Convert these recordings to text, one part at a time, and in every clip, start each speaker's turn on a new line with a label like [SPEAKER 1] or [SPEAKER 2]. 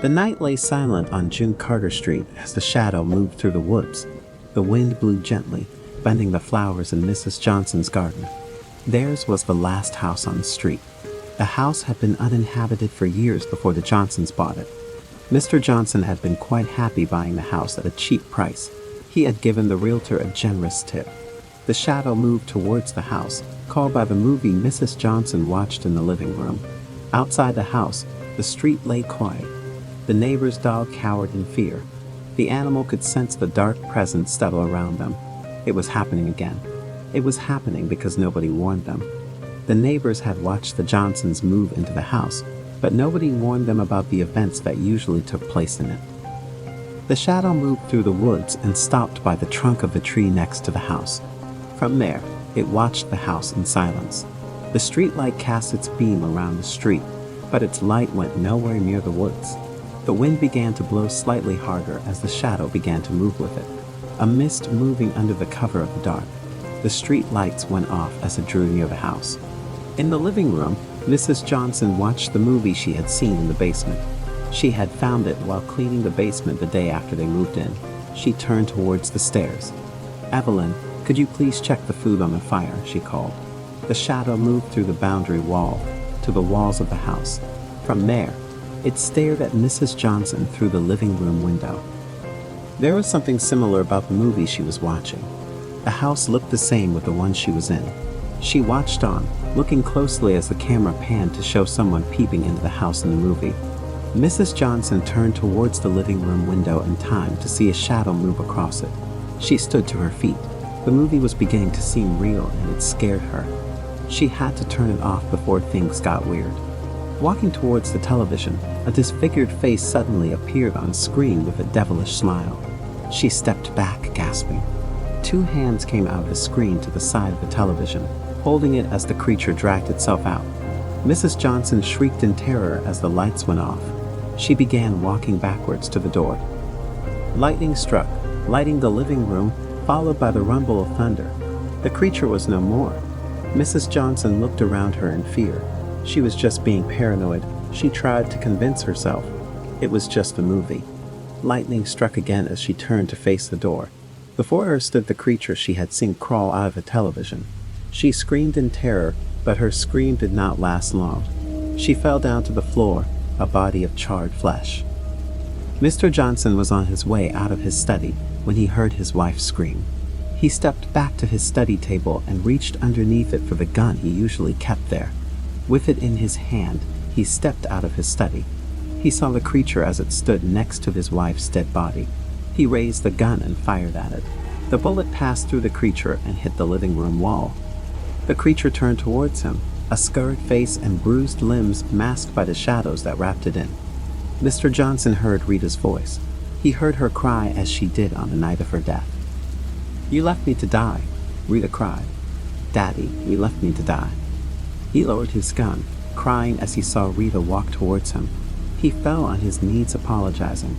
[SPEAKER 1] The night lay silent on June Carter Street as the shadow moved through the woods. The wind blew gently, bending the flowers in Mrs. Johnson's garden. Theirs was the last house on the street. The house had been uninhabited for years before the Johnsons bought it. Mr. Johnson had been quite happy buying the house at a cheap price. He had given the realtor a generous tip. The shadow moved towards the house, called by the movie Mrs. Johnson watched in the living room. Outside the house, the street lay quiet. The neighbor's dog cowered in fear. The animal could sense the dark presence settle around them. It was happening again. It was happening because nobody warned them. The neighbors had watched the Johnsons move into the house, but nobody warned them about the events that usually took place in it. The shadow moved through the woods and stopped by the trunk of the tree next to the house. From there, it watched the house in silence. The streetlight cast its beam around the street, but its light went nowhere near the woods. The wind began to blow slightly harder as the shadow began to move with it, a mist moving under the cover of the dark. The street lights went off as it drew near the house. In the living room, Mrs. Johnson watched the movie she had seen in the basement. She had found it while cleaning the basement the day after they moved in. She turned towards the stairs. "Evelyn, could you please check the food on the fire?" she called. The shadow moved through the boundary wall to the walls of the house. From there, it stared at Mrs. Johnson through the living room window. There was something similar about the movie she was watching. The house looked the same with the one she was in. She watched on, looking closely as the camera panned to show someone peeping into the house in the movie. Mrs. Johnson turned towards the living room window in time to see a shadow move across it. She stood to her feet. The movie was beginning to seem real and it scared her. She had to turn it off before things got weird. Walking towards the television, a disfigured face suddenly appeared on screen with a devilish smile. She stepped back, gasping. Two hands came out of the screen to the side of the television, holding it as the creature dragged itself out. Mrs. Johnson shrieked in terror as the lights went off. She began walking backwards to the door. Lightning struck, lighting the living room, followed by the rumble of thunder. The creature was no more. Mrs. Johnson looked around her in fear. She was just being paranoid. She tried to convince herself. It was just a movie. Lightning struck again as she turned to face the door. Before her stood the creature she had seen crawl out of the television. She screamed in terror, but her scream did not last long. She fell down to the floor, a body of charred flesh. Mr. Johnson was on his way out of his study when he heard his wife scream. He stepped back to his study table and reached underneath it for the gun he usually kept there. With it in his hand, he stepped out of his study. He saw the creature as it stood next to his wife's dead body. He raised the gun and fired at it. The bullet passed through the creature and hit the living room wall. The creature turned towards him, a scarred face and bruised limbs masked by the shadows that wrapped it in. Mr. Johnson heard Rita's voice. He heard her cry as she did on the night of her death. "You left me to die," Rita cried. "Daddy, you left me to die." He lowered his gun, crying as he saw Rita walk towards him. He fell on his knees apologizing.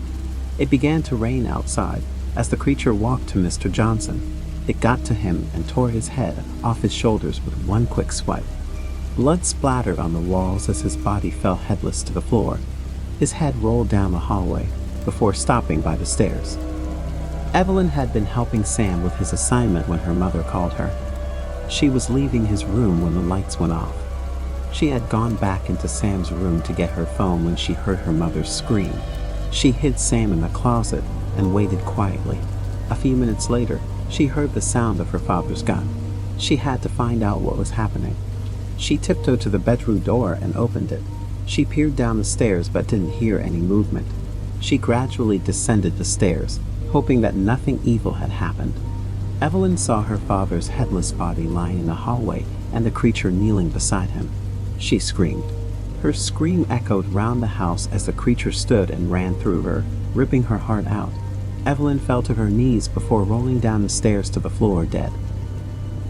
[SPEAKER 1] It began to rain outside as the creature walked to Mr. Johnson. It got to him and tore his head off his shoulders with one quick swipe. Blood splattered on the walls as his body fell headless to the floor. His head rolled down the hallway before stopping by the stairs. Evelyn had been helping Sam with his assignment when her mother called her. She was leaving his room when the lights went off. She had gone back into Sam's room to get her phone when she heard her mother scream. She hid Sam in the closet and waited quietly. A few minutes later, she heard the sound of her father's gun. She had to find out what was happening. She tiptoed to the bedroom door and opened it. She peered down the stairs but didn't hear any movement. She gradually descended the stairs, hoping that nothing evil had happened. Evelyn saw her father's headless body lying in the hallway and the creature kneeling beside him. She screamed. Her scream echoed round the house as the creature stood and ran through her, ripping her heart out. Evelyn fell to her knees before rolling down the stairs to the floor dead.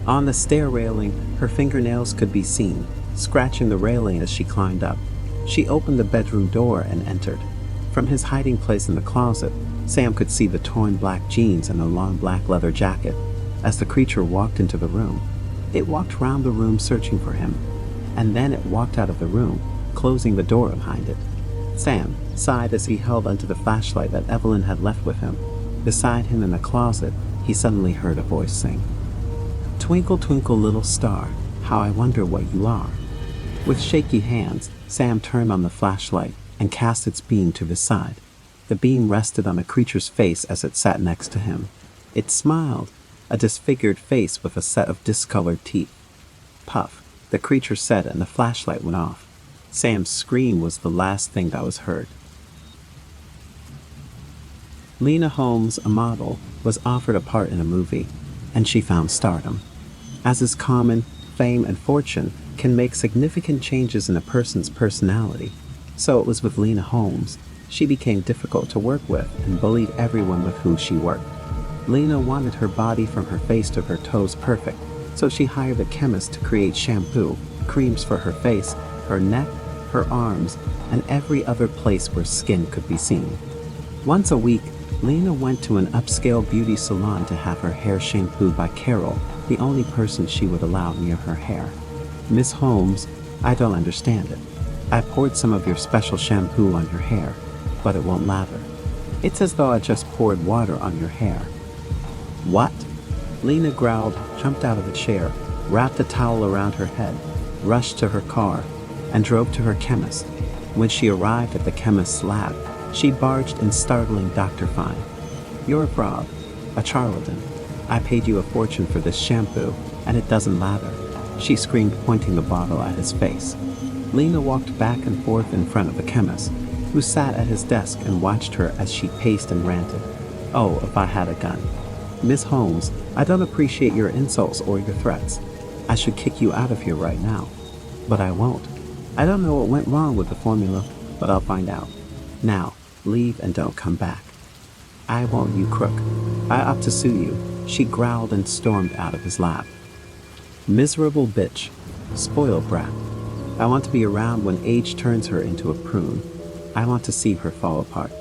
[SPEAKER 1] On the stair railing, her fingernails could be seen, scratching the railing as she climbed up. She opened the bedroom door and entered. From his hiding place in the closet, Sam could see the torn black jeans and the long black leather jacket. As the creature walked into the room, it walked round the room searching for him, and then it walked out of the room, closing the door behind it. Sam sighed as he held onto the flashlight that Evelyn had left with him. Beside him in the closet, he suddenly heard a voice sing, "Twinkle, twinkle, little star, how I wonder what you are." With shaky hands, Sam turned on the flashlight and cast its beam to the side. The beam rested on a creature's face as it sat next to him. It smiled, a disfigured face with a set of discolored teeth. Puff, the creature said, and the flashlight went off. Sam's scream was the last thing that was heard. Lena Holmes, a model, was offered a part in a movie, and she found stardom. As is common, fame and fortune can make significant changes in a person's personality. So it was with Lena Holmes. She became difficult to work with and bullied everyone with who she worked. Lena wanted her body from her face to her toes perfect, so she hired a chemist to create shampoo, creams for her face, her neck, her arms, and every other place where skin could be seen. Once a week, Lena went to an upscale beauty salon to have her hair shampooed by Carol, the only person she would allow near her hair. "Miss Holmes, I don't understand it. I poured some of your special shampoo on your hair, but it won't lather. It's as though I just poured water on your hair." "What?" Lena growled, jumped out of the chair, wrapped a towel around her head, rushed to her car, and drove to her chemist. When she arrived at the chemist's lab, she barged in startling Dr. Fine. "You're a fraud, a charlatan. I paid you a fortune for this shampoo, and it doesn't lather," she screamed, pointing the bottle at his face. Lena walked back and forth in front of the chemist, who sat at his desk and watched her as she paced and ranted. "Oh, if I had a gun. Miss Holmes, I don't appreciate your insults or your threats. I should kick you out of here right now. But I won't. I don't know what went wrong with the formula, but I'll find out. Now, leave and don't come back." "I won't, you crook. I ought to sue you," she growled and stormed out of his lab. Miserable bitch. Spoiled brat. I want to be around when age turns her into a prune. I want to see her fall apart.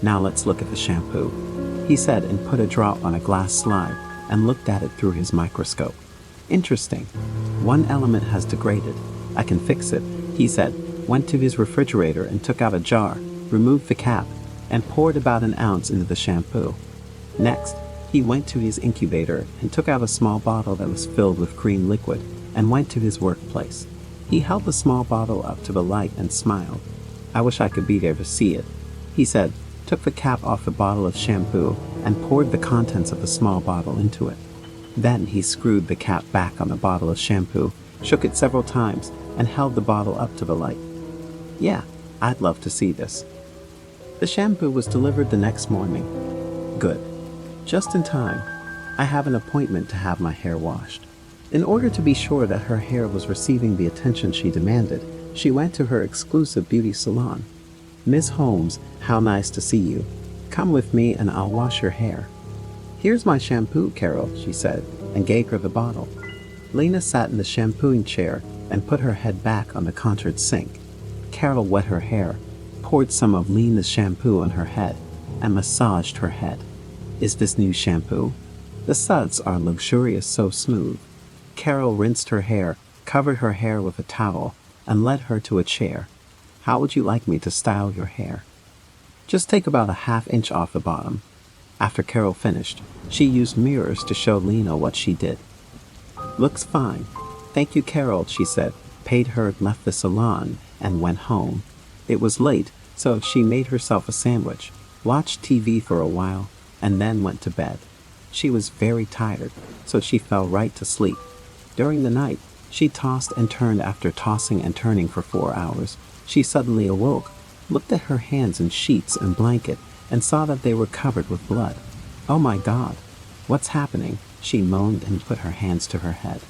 [SPEAKER 1] "Now let's look at the shampoo," he said, and put a drop on a glass slide and looked at it through his microscope. "Interesting. One element has degraded. I can fix it," he said, went to his refrigerator and took out a jar, removed the cap, and poured about an ounce into the shampoo. Next, he went to his incubator and took out a small bottle that was filled with cream liquid and went to his workplace. He held the small bottle up to the light and smiled. "I wish I could be there to see it," he said, took the cap off the bottle of shampoo and poured the contents of the small bottle into it. Then he screwed the cap back on the bottle of shampoo, shook it several times, and held the bottle up to the light. "Yeah, I'd love to see this." The shampoo was delivered the next morning. "Good. Just in time. I have an appointment to have my hair washed." In order to be sure that her hair was receiving the attention she demanded, she went to her exclusive beauty salon. "Miss Holmes, how nice to see you. Come with me and I'll wash your hair." "Here's my shampoo, Carol," she said, and gave her the bottle. Lena sat in the shampooing chair and put her head back on the contoured sink. Carol wet her hair, poured some of Lena's shampoo on her head, and massaged her head. "Is this new shampoo? The suds are luxurious, so smooth." Carol rinsed her hair, covered her hair with a towel, and led her to a chair. "How would you like me to style your hair?" "Just take about a half-inch off the bottom." After Carol finished, she used mirrors to show Lena what she did. "Looks fine. Thank you, Carol," she said, paid her, left the salon, and went home. It was late, so she made herself a sandwich, watched TV for a while, and then went to bed. She was very tired, so she fell right to sleep. During the night, she tossed and turned. After tossing and turning for 4 hours. She suddenly awoke, looked at her hands in sheets and blanket, and saw that they were covered with blood. "Oh my God, what's happening?" she moaned and put her hands to her head.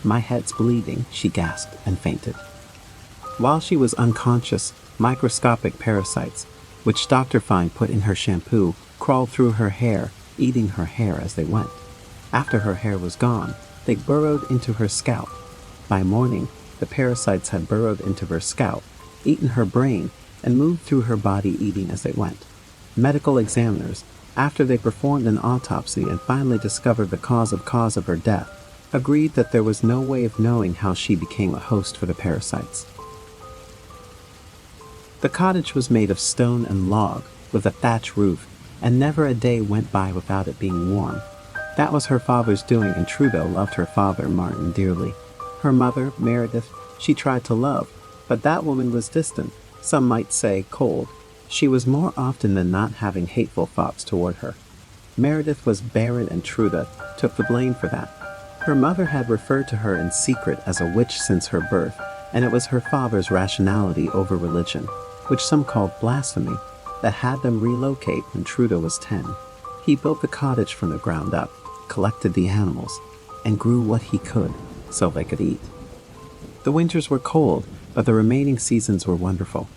[SPEAKER 1] "My head's bleeding," she gasped and fainted. While she was unconscious, microscopic parasites, which Dr. Fine put in her shampoo, crawled through her hair, eating her hair as they went. After her hair was gone, they burrowed into her scalp. By morning, the parasites had burrowed into her scalp, eaten her brain, and moved through her body, eating as they went. Medical examiners, after they performed an autopsy and finally discovered the cause of her death, agreed that there was no way of knowing how she became a host for the parasites. The cottage was made of stone and log, with a thatch roof, and never a day went by without it being warm. That was her father's doing, and Trudeau loved her father, Martin, dearly. Her mother, Meredith, she tried to love, but that woman was distant, some might say cold. She was more often than not having hateful thoughts toward her. Meredith was barren, and Trude took the blame for that. Her mother had referred to her in secret as a witch since her birth, and it was her father's rationality over religion, which some called blasphemy, that had them relocate when Trude was 10. He built the cottage from the ground up, collected the animals, and grew what he could so they could eat. The winters were cold, but the remaining seasons were wonderful.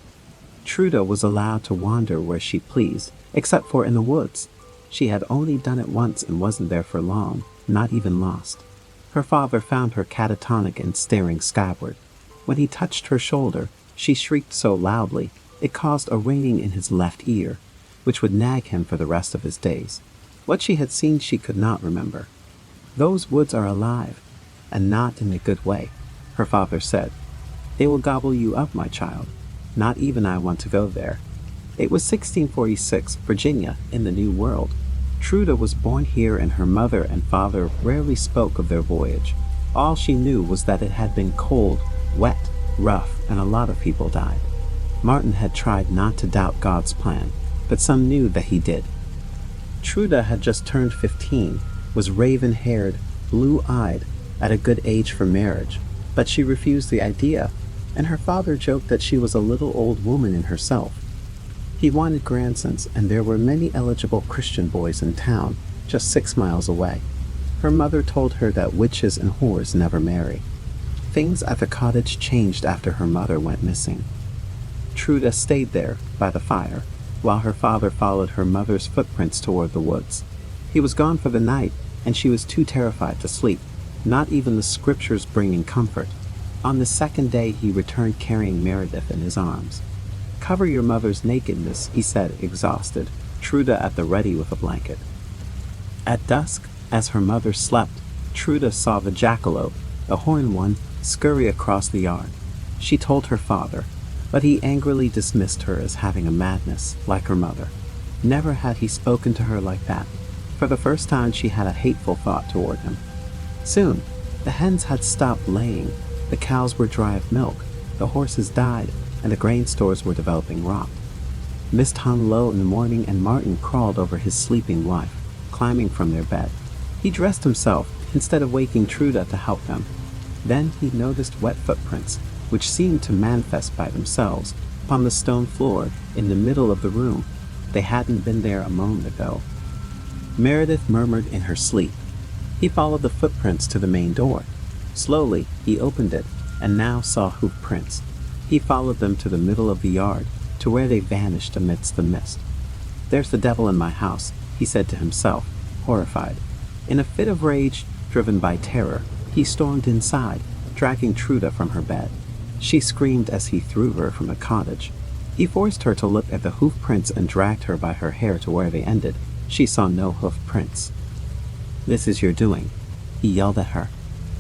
[SPEAKER 1] Trude was allowed to wander where she pleased, except for in the woods. She had only done it once and wasn't there for long, not even lost. Her father found her catatonic and staring skyward. When he touched her shoulder, she shrieked so loudly, it caused a ringing in his left ear, which would nag him for the rest of his days. What she had seen she could not remember. "Those woods are alive, and not in a good way," her father said. "They will gobble you up, my child. Not even I want to go there." It was 1646, Virginia, in the New World. Trude was born here, and her mother and father rarely spoke of their voyage. All she knew was that it had been cold, wet, rough, and a lot of people died. Martin had tried not to doubt God's plan, but some knew that he did. Trude had just turned 15, was raven-haired, blue-eyed, at a good age for marriage, but she refused the idea, and her father joked that she was a little old woman in herself. He wanted grandsons, and there were many eligible Christian boys in town, just 6 miles away. Her mother told her that witches and whores never marry. Things at the cottage changed after her mother went missing. Trude stayed there, by the fire, while her father followed her mother's footprints toward the woods. He was gone for the night, and she was too terrified to sleep, not even the scriptures bringing comfort. On the second day he returned carrying Meredith in his arms. "Cover your mother's nakedness," he said, exhausted, Trude at the ready with a blanket. At dusk, as her mother slept, Trude saw the jackalope, the horned one, scurry across the yard. She told her father, but he angrily dismissed her as having a madness, like her mother. Never had he spoken to her like that. For the first time she had a hateful thought toward him. Soon, the hens had stopped laying, the cows were dry of milk, the horses died, and the grain stores were developing rot. Mist hung low in the morning, and Martin crawled over his sleeping wife, climbing from their bed. He dressed himself, instead of waking Trude to help them. Then he noticed wet footprints, which seemed to manifest by themselves, upon the stone floor in the middle of the room. They hadn't been there a moment ago. Meredith murmured in her sleep. He followed the footprints to the main door. Slowly, he opened it, and now saw hoof prints. He followed them to the middle of the yard, to where they vanished amidst the mist. "There's the devil in my house," he said to himself, horrified. In a fit of rage, driven by terror, he stormed inside, dragging Trude from her bed. She screamed as he threw her from the cottage. He forced her to look at the hoof prints and dragged her by her hair to where they ended. She saw no hoof prints. "This is your doing," he yelled at her.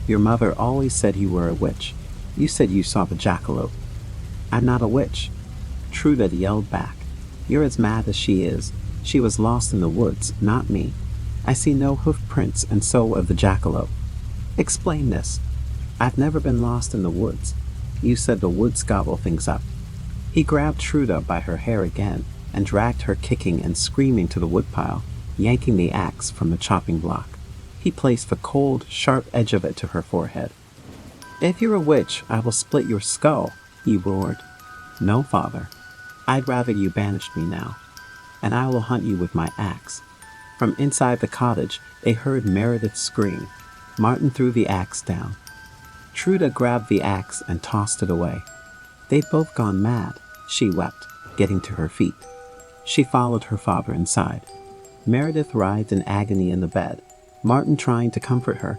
[SPEAKER 1] "Your mother always said you were a witch. You said you saw the jackalope." "I'm not a witch," Trude yelled back. "You're as mad as she is. She was lost in the woods, not me. I see no hoof prints, and so of the jackalope." "Explain this." "I've never been lost in the woods. You said the woods gobble things up." He grabbed Trude by her hair again and dragged her kicking and screaming to the woodpile, yanking the axe from the chopping block. He placed the cold, sharp edge of it to her forehead. "If you're a witch, I will split your skull," he roared. "No, father. I'd rather you banished me now, and I will hunt you with my axe." From inside the cottage, they heard Meredith scream. Martin threw the axe down. Trude grabbed the axe and tossed it away. "They've both gone mad," she wept, getting to her feet. She followed her father inside. Meredith writhed in agony in the bed, Martin trying to comfort her.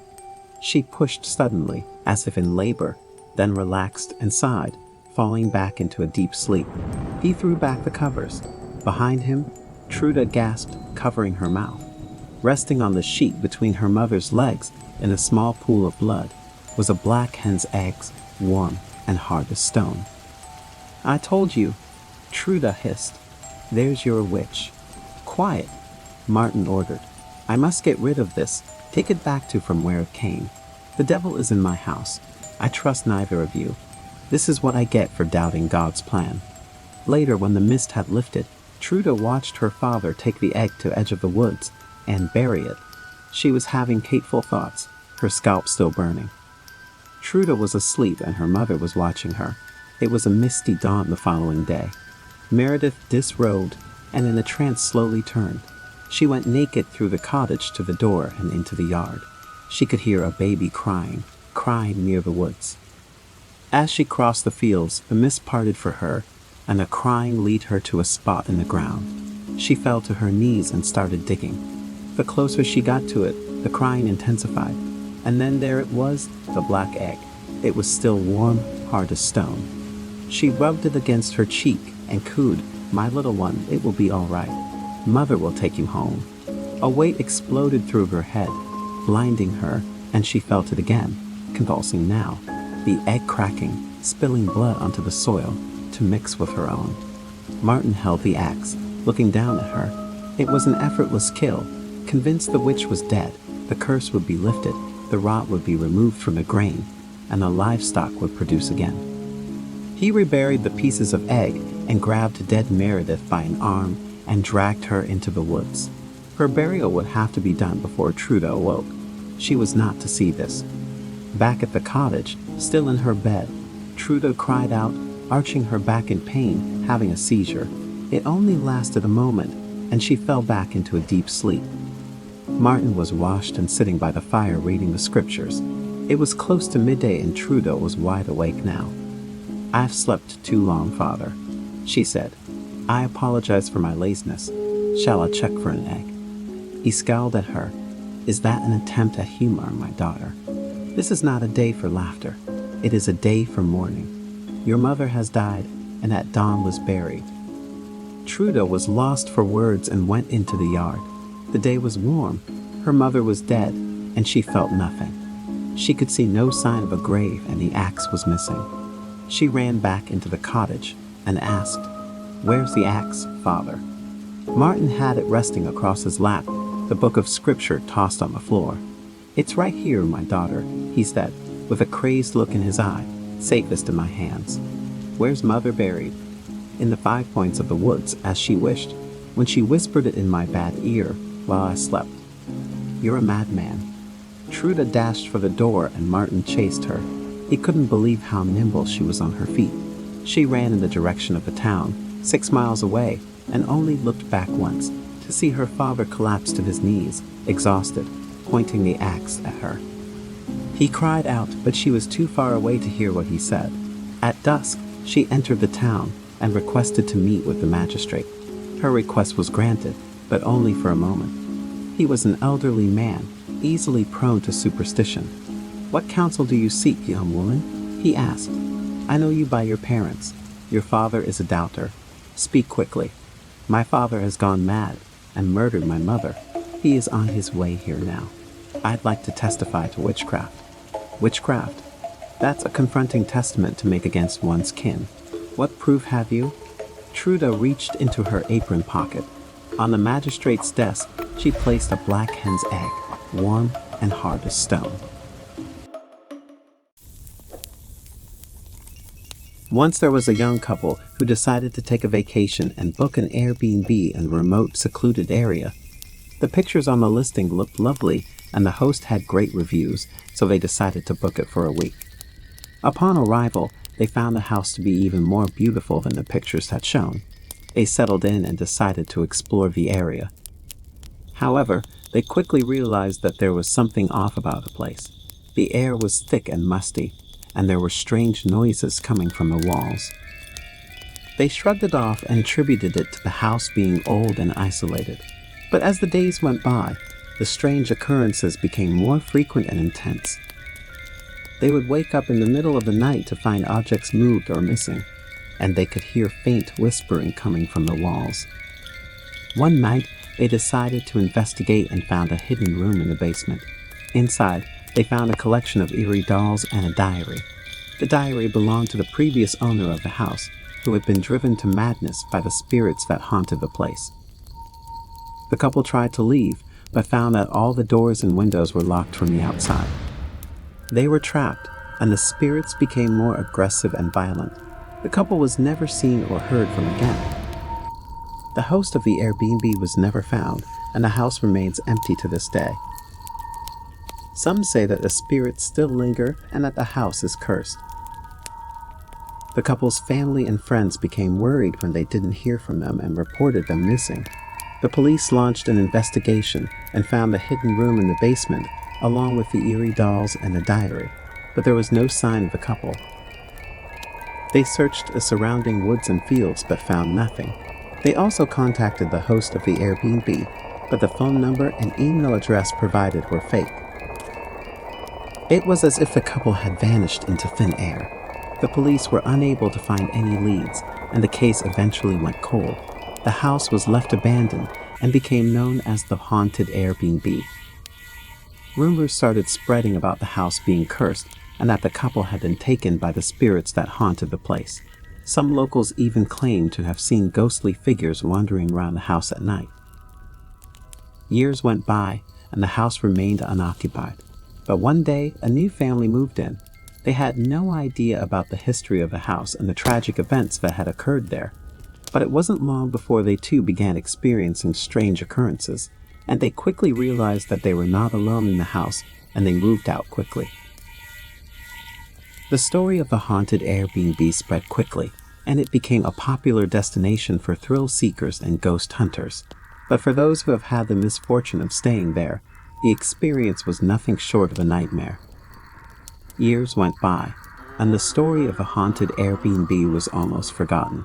[SPEAKER 1] She pushed suddenly, as if in labor, then relaxed and sighed, falling back into a deep sleep. He threw back the covers. Behind him, Trude gasped, covering her mouth. Resting on the sheet between her mother's legs, in a small pool of blood, was a black hen's eggs, warm and hard as stone. "I told you," Truda hissed. "There's your witch." "Quiet," Martin ordered. "I must get rid of this. Take it back to from where it came. The devil is in my house. I trust neither of you. This is what I get for doubting God's plan." Later, when the mist had lifted, Truda watched her father take the egg to edge of the woods and bury it. She was having hateful thoughts, her scalp still burning. Truda was asleep and her mother was watching her. It was a misty dawn the following day. Meredith disrobed and in a trance slowly turned. She went naked through the cottage to the door and into the yard. She could hear a baby crying near the woods. As she crossed the fields, the mist parted for her, and the crying led her to a spot in the ground. She fell to her knees and started digging. The closer she got to it, the crying intensified, and then there it was, the black egg. It was still warm, hard as stone. She rubbed it against her cheek and cooed, "My little one, it will be all right. Mother will take you home." A weight exploded through her head, blinding her, and she felt it again, convulsing now, the egg cracking, spilling blood onto the soil to mix with her own. Martin held the axe, looking down at her. It was an effortless kill. Convinced the witch was dead, the curse would be lifted, the rot would be removed from the grain, and the livestock would produce again. He reburied the pieces of egg and grabbed dead Meredith by an arm and dragged her into the woods. Her burial would have to be done before Truda awoke. She was not to see this. Back at the cottage, still in her bed, Truda cried out, arching her back in pain, having a seizure. It only lasted a moment, and she fell back into a deep sleep. Martin was washed and sitting by the fire reading the scriptures. It was close to midday and Truda was wide awake now. "I've slept too long, Father," she said. "I apologize for my laziness. Shall I check for an egg?" He scowled at her. "Is that an attempt at humor, my daughter? This is not a day for laughter. It is a day for mourning. Your mother has died, and at dawn was buried." Truda was lost for words and went into the yard. The day was warm. Her mother was dead, and she felt nothing. She could see no sign of a grave, and the axe was missing. She ran back into the cottage and asked, "Where's the axe, Father?" Martin had it resting across his lap, the book of scripture tossed on the floor. "It's right here, my daughter," he said, with a crazed look in his eye, "safest in my hands." "Where's Mother buried?" "In the 5 points of the woods, as she wished, when she whispered it in my bad ear while I slept." "You're a madman." Truda dashed for the door and Martin chased her. He couldn't believe how nimble she was on her feet. She ran in the direction of the town, 6 miles away, and only looked back once to see her father collapse to his knees, exhausted, pointing the axe at her. He cried out, but she was too far away to hear what he said. At dusk, she entered the town and requested to meet with the magistrate. Her request was granted, but only for a moment. He was an elderly man, easily prone to superstition. "What counsel do you seek, young woman?" he asked. "I know you by your parents. Your father is a doubter. Speak quickly. My father has gone mad and murdered my mother. He is on his way here now. I'd like to testify to witchcraft." "Witchcraft? That's a confronting testament to make against one's kin. What proof have you?" Truda reached into her apron pocket. On the magistrate's desk, she placed a black hen's egg, warm and hard as stone. Once there was a young couple who decided to take a vacation and book an Airbnb in a remote, secluded area. The pictures on the listing looked lovely, and the host had great reviews, so they decided to book it for a week. Upon arrival, they found the house to be even more beautiful than the pictures had shown. They settled in and decided to explore the area. However, they quickly realized that there was something off about the place. The air was thick and musty, and there were strange noises coming from the walls. They shrugged it off and attributed it to the house being old and isolated. But as the days went by, the strange occurrences became more frequent and intense. They would wake up in the middle of the night to find objects moved or missing, and they could hear faint whispering coming from the walls. One night, they decided to investigate and found a hidden room in the basement. Inside, they found a collection of eerie dolls and a diary. The diary belonged to the previous owner of the house, who had been driven to madness by the spirits that haunted the place. The couple tried to leave, but found that all the doors and windows were locked from the outside. They were trapped, and the spirits became more aggressive and violent. The couple was never seen or heard from again. The host of the Airbnb was never found, and the house remains empty to this day. Some say that the spirits still linger and that the house is cursed. The couple's family and friends became worried when they didn't hear from them and reported them missing. The police launched an investigation and found the hidden room in the basement, along with the eerie dolls and a diary, but there was no sign of the couple. They searched the surrounding woods and fields but found nothing. They also contacted the host of the Airbnb, but the phone number and email address provided were fake. It was as if the couple had vanished into thin air. The police were unable to find any leads, and the case eventually went cold. The house was left abandoned and became known as the haunted Airbnb. Rumors started spreading about the house being cursed and that the couple had been taken by the spirits that haunted the place. Some locals even claimed to have seen ghostly figures wandering around the house at night. Years went by and the house remained unoccupied. But one day, a new family moved in. They had no idea about the history of the house and the tragic events that had occurred there. But it wasn't long before they too began experiencing strange occurrences, and they quickly realized that they were not alone in the house, and they moved out quickly. The story of the haunted Airbnb spread quickly, and it became a popular destination for thrill seekers and ghost hunters. But for those who have had the misfortune of staying there, the experience was nothing short of a nightmare. Years went by, and the story of the haunted Airbnb was almost forgotten.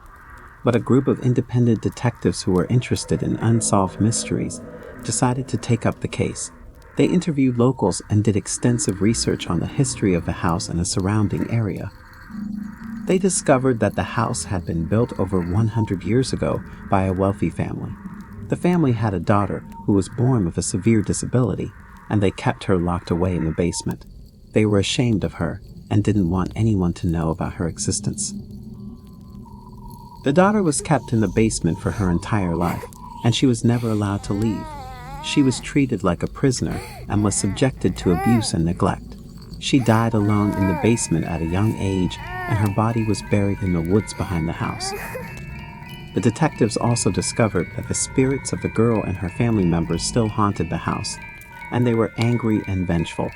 [SPEAKER 1] But a group of independent detectives who were interested in unsolved mysteries decided to take up the case. They interviewed locals and did extensive research on the history of the house and the surrounding area. They discovered that the house had been built over 100 years ago by a wealthy family. The family had a daughter who was born with a severe disability, and they kept her locked away in the basement. They were ashamed of her and didn't want anyone to know about her existence. The daughter was kept in the basement for her entire life, and she was never allowed to leave. She was treated like a prisoner and was subjected to abuse and neglect. She died alone in the basement at a young age, and her body was buried in the woods behind the house. The detectives also discovered that the spirits of the girl and her family members still haunted the house, and they were angry and vengeful.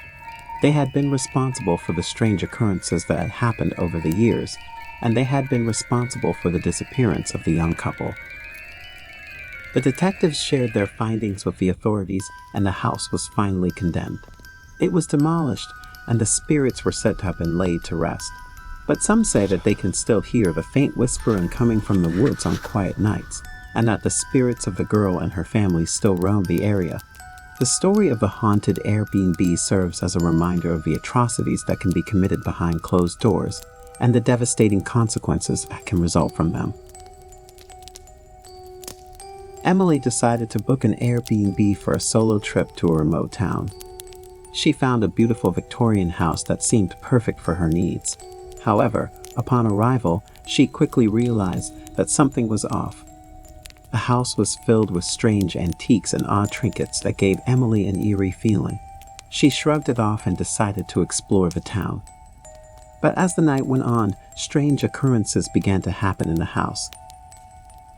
[SPEAKER 1] They had been responsible for the strange occurrences that had happened over the years, and they had been responsible for the disappearance of the young couple. The detectives shared their findings with the authorities, and the house was finally condemned. It was demolished, and the spirits were said to have been laid to rest. But some say that they can still hear the faint whispering coming from the woods on quiet nights, and that the spirits of the girl and her family still roam the area. The story of the haunted Airbnb serves as a reminder of the atrocities that can be committed behind closed doors, and the devastating consequences that can result from them. Emily decided to book an Airbnb for a solo trip to a remote town. She found a beautiful Victorian house that seemed perfect for her needs. However, upon arrival, she quickly realized that something was off. The house was filled with strange antiques and odd trinkets that gave Emily an eerie feeling. She shrugged it off and decided to explore the town. But as the night went on, strange occurrences began to happen in the house.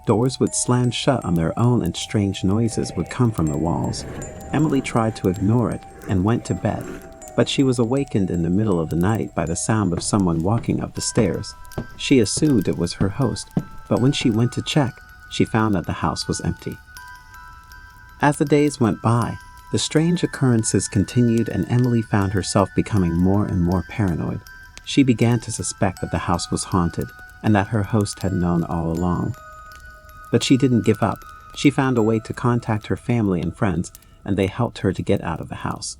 [SPEAKER 1] Doors would slam shut on their own and strange noises would come from the walls. Emily tried to ignore it and went to bed, but she was awakened in the middle of the night by the sound of someone walking up the stairs. She assumed it was her host, but when she went to check, she found that the house was empty. As the days went by, the strange occurrences continued and Emily found herself becoming more and more paranoid. She began to suspect that the house was haunted and that her host had known all along. But she didn't give up. She found a way to contact her family and friends, and they helped her to get out of the house.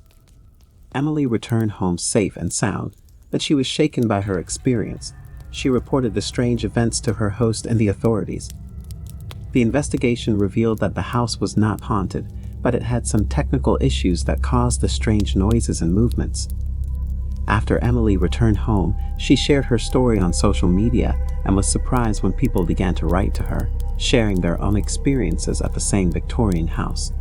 [SPEAKER 1] Emily returned home safe and sound, but she was shaken by her experience. She reported the strange events to her host and the authorities. The investigation revealed that the house was not haunted, but it had some technical issues that caused the strange noises and movements. After Emily returned home, she shared her story on social media and was surprised when people began to write to her, sharing their own experiences at the same Victorian house.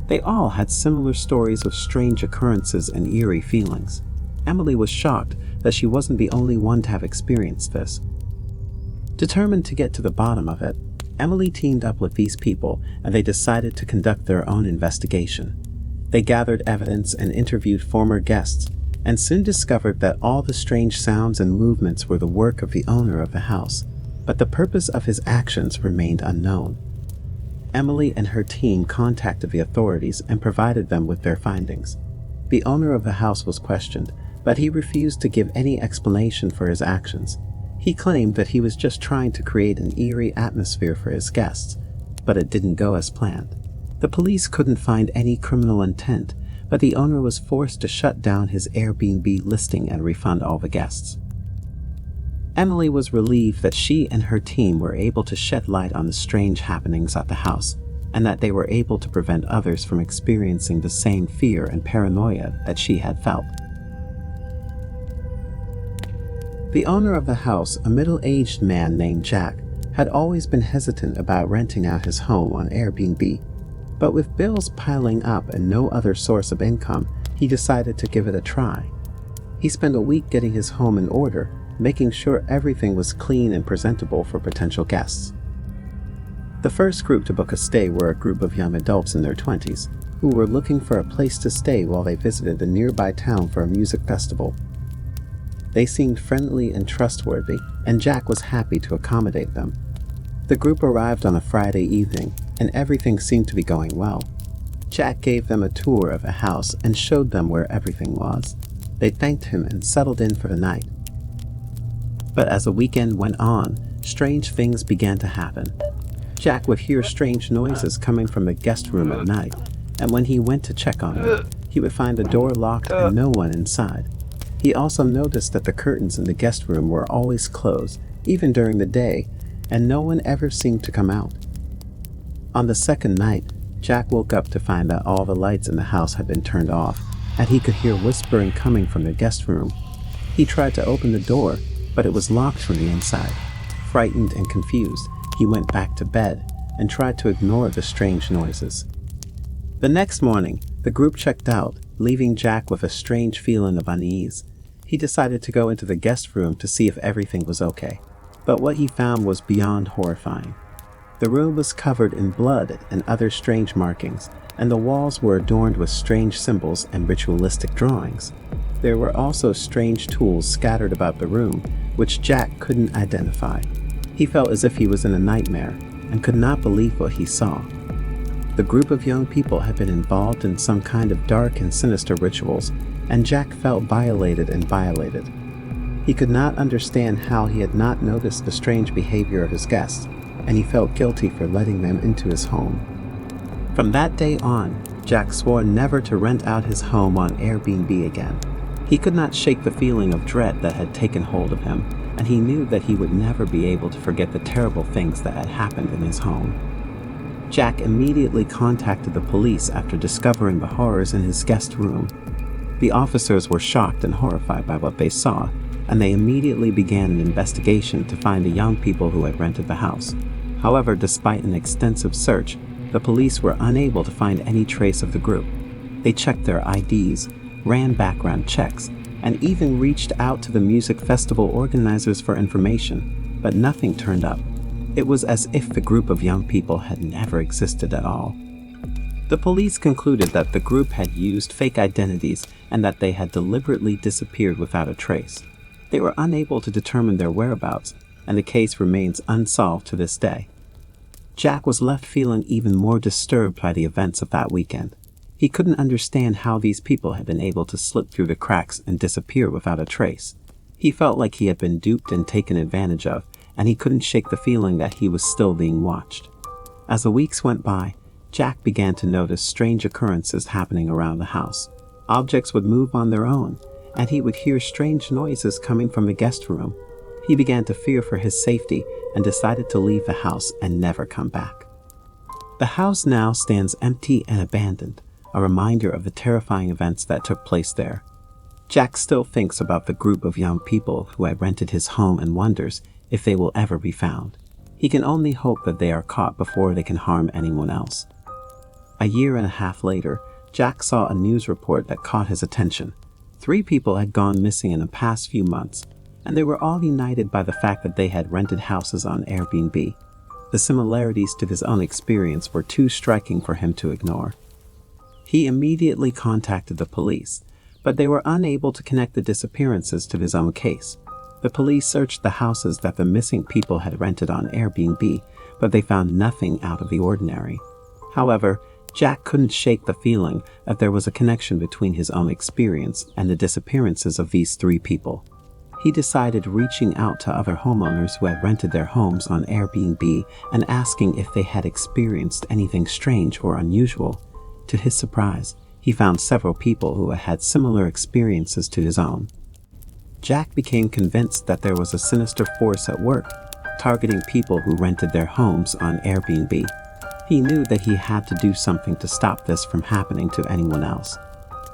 [SPEAKER 1] They all had similar stories of strange occurrences and eerie feelings. Emily was shocked that she wasn't the only one to have experienced this. Determined to get to the bottom of it, Emily teamed up with these people and they decided to conduct their own investigation. They gathered evidence and interviewed former guests, and soon discovered that all the strange sounds and movements were the work of the owner of the house, but the purpose of his actions remained unknown. Emily and her team contacted the authorities and provided them with their findings. The owner of the house was questioned, but he refused to give any explanation for his actions. He claimed that he was just trying to create an eerie atmosphere for his guests, but it didn't go as planned. The police couldn't find any criminal intent, but the owner was forced to shut down his Airbnb listing and refund all the guests. Emily was relieved that she and her team were able to shed light on the strange happenings at the house, and that they were able to prevent others from experiencing the same fear and paranoia that she had felt. The owner of the house, a middle-aged man named Jack, had always been hesitant about renting out his home on Airbnb. But with bills piling up and no other source of income, he decided to give it a try. He spent a week getting his home in order, making sure everything was clean and presentable for potential guests. The first group to book a stay were a group of young adults in their 20s, who were looking for a place to stay while they visited a nearby town for a music festival. They seemed friendly and trustworthy, and Jack was happy to accommodate them. The group arrived on a Friday evening, and everything seemed to be going well. Jack gave them a tour of the house and showed them where everything was. They thanked him and settled in for the night. But as the weekend went on, strange things began to happen. Jack would hear strange noises coming from the guest room at night, and when he went to check on it, he would find the door locked and no one inside. He also noticed that the curtains in the guest room were always closed, even during the day, and no one ever seemed to come out. On the second night, Jack woke up to find that all the lights in the house had been turned off, and he could hear whispering coming from the guest room. He tried to open the door, but it was locked from the inside. Frightened and confused, he went back to bed and tried to ignore the strange noises. The next morning, the group checked out, leaving Jack with a strange feeling of unease. He decided to go into the guest room to see if everything was okay, but what he found was beyond horrifying. The room was covered in blood and other strange markings, and the walls were adorned with strange symbols and ritualistic drawings. There were also strange tools scattered about the room, which Jack couldn't identify. He felt as if he was in a nightmare and could not believe what he saw. The group of young people had been involved in some kind of dark and sinister rituals, and Jack felt violated and violated. He could not understand how he had not noticed the strange behavior of his guests, and he felt guilty for letting them into his home. From that day on, Jack swore never to rent out his home on Airbnb again. He could not shake the feeling of dread that had taken hold of him, and he knew that he would never be able to forget the terrible things that had happened in his home. Jack immediately contacted the police after discovering the horrors in his guest room. The officers were shocked and horrified by what they saw, and they immediately began an investigation to find the young people who had rented the house. However, despite an extensive search, the police were unable to find any trace of the group. They checked their IDs, ran background checks, and even reached out to the music festival organizers for information, but nothing turned up. It was as if the group of young people had never existed at all. The police concluded that the group had used fake identities and that they had deliberately disappeared without a trace. They were unable to determine their whereabouts, and the case remains unsolved to this day. Jack was left feeling even more disturbed by the events of that weekend. He couldn't understand how these people had been able to slip through the cracks and disappear without a trace. He felt like he had been duped and taken advantage of, and he couldn't shake the feeling that he was still being watched. As the weeks went by, Jack began to notice strange occurrences happening around the house. Objects would move on their own, and he would hear strange noises coming from the guest room. He began to fear for his safety and decided to leave the house and never come back. The house now stands empty and abandoned, a reminder of the terrifying events that took place there. Jack still thinks about the group of young people who had rented his home and wonders if they will ever be found. He can only hope that they are caught before they can harm anyone else. A year and a half later, Jack saw a news report that caught his attention. 3 people had gone missing in the past few months, and they were all united by the fact that they had rented houses on Airbnb. The similarities to his own experience were too striking for him to ignore. He immediately contacted the police, but they were unable to connect the disappearances to his own case. The police searched the houses that the missing people had rented on Airbnb, but they found nothing out of the ordinary. However, Jack couldn't shake the feeling that there was a connection between his own experience and the disappearances of these 3 people. He decided reaching out to other homeowners who had rented their homes on Airbnb and asking if they had experienced anything strange or unusual. To his surprise, he found several people who had similar experiences to his own. Jack became convinced that there was a sinister force at work, targeting people who rented their homes on Airbnb. He knew that he had to do something to stop this from happening to anyone else.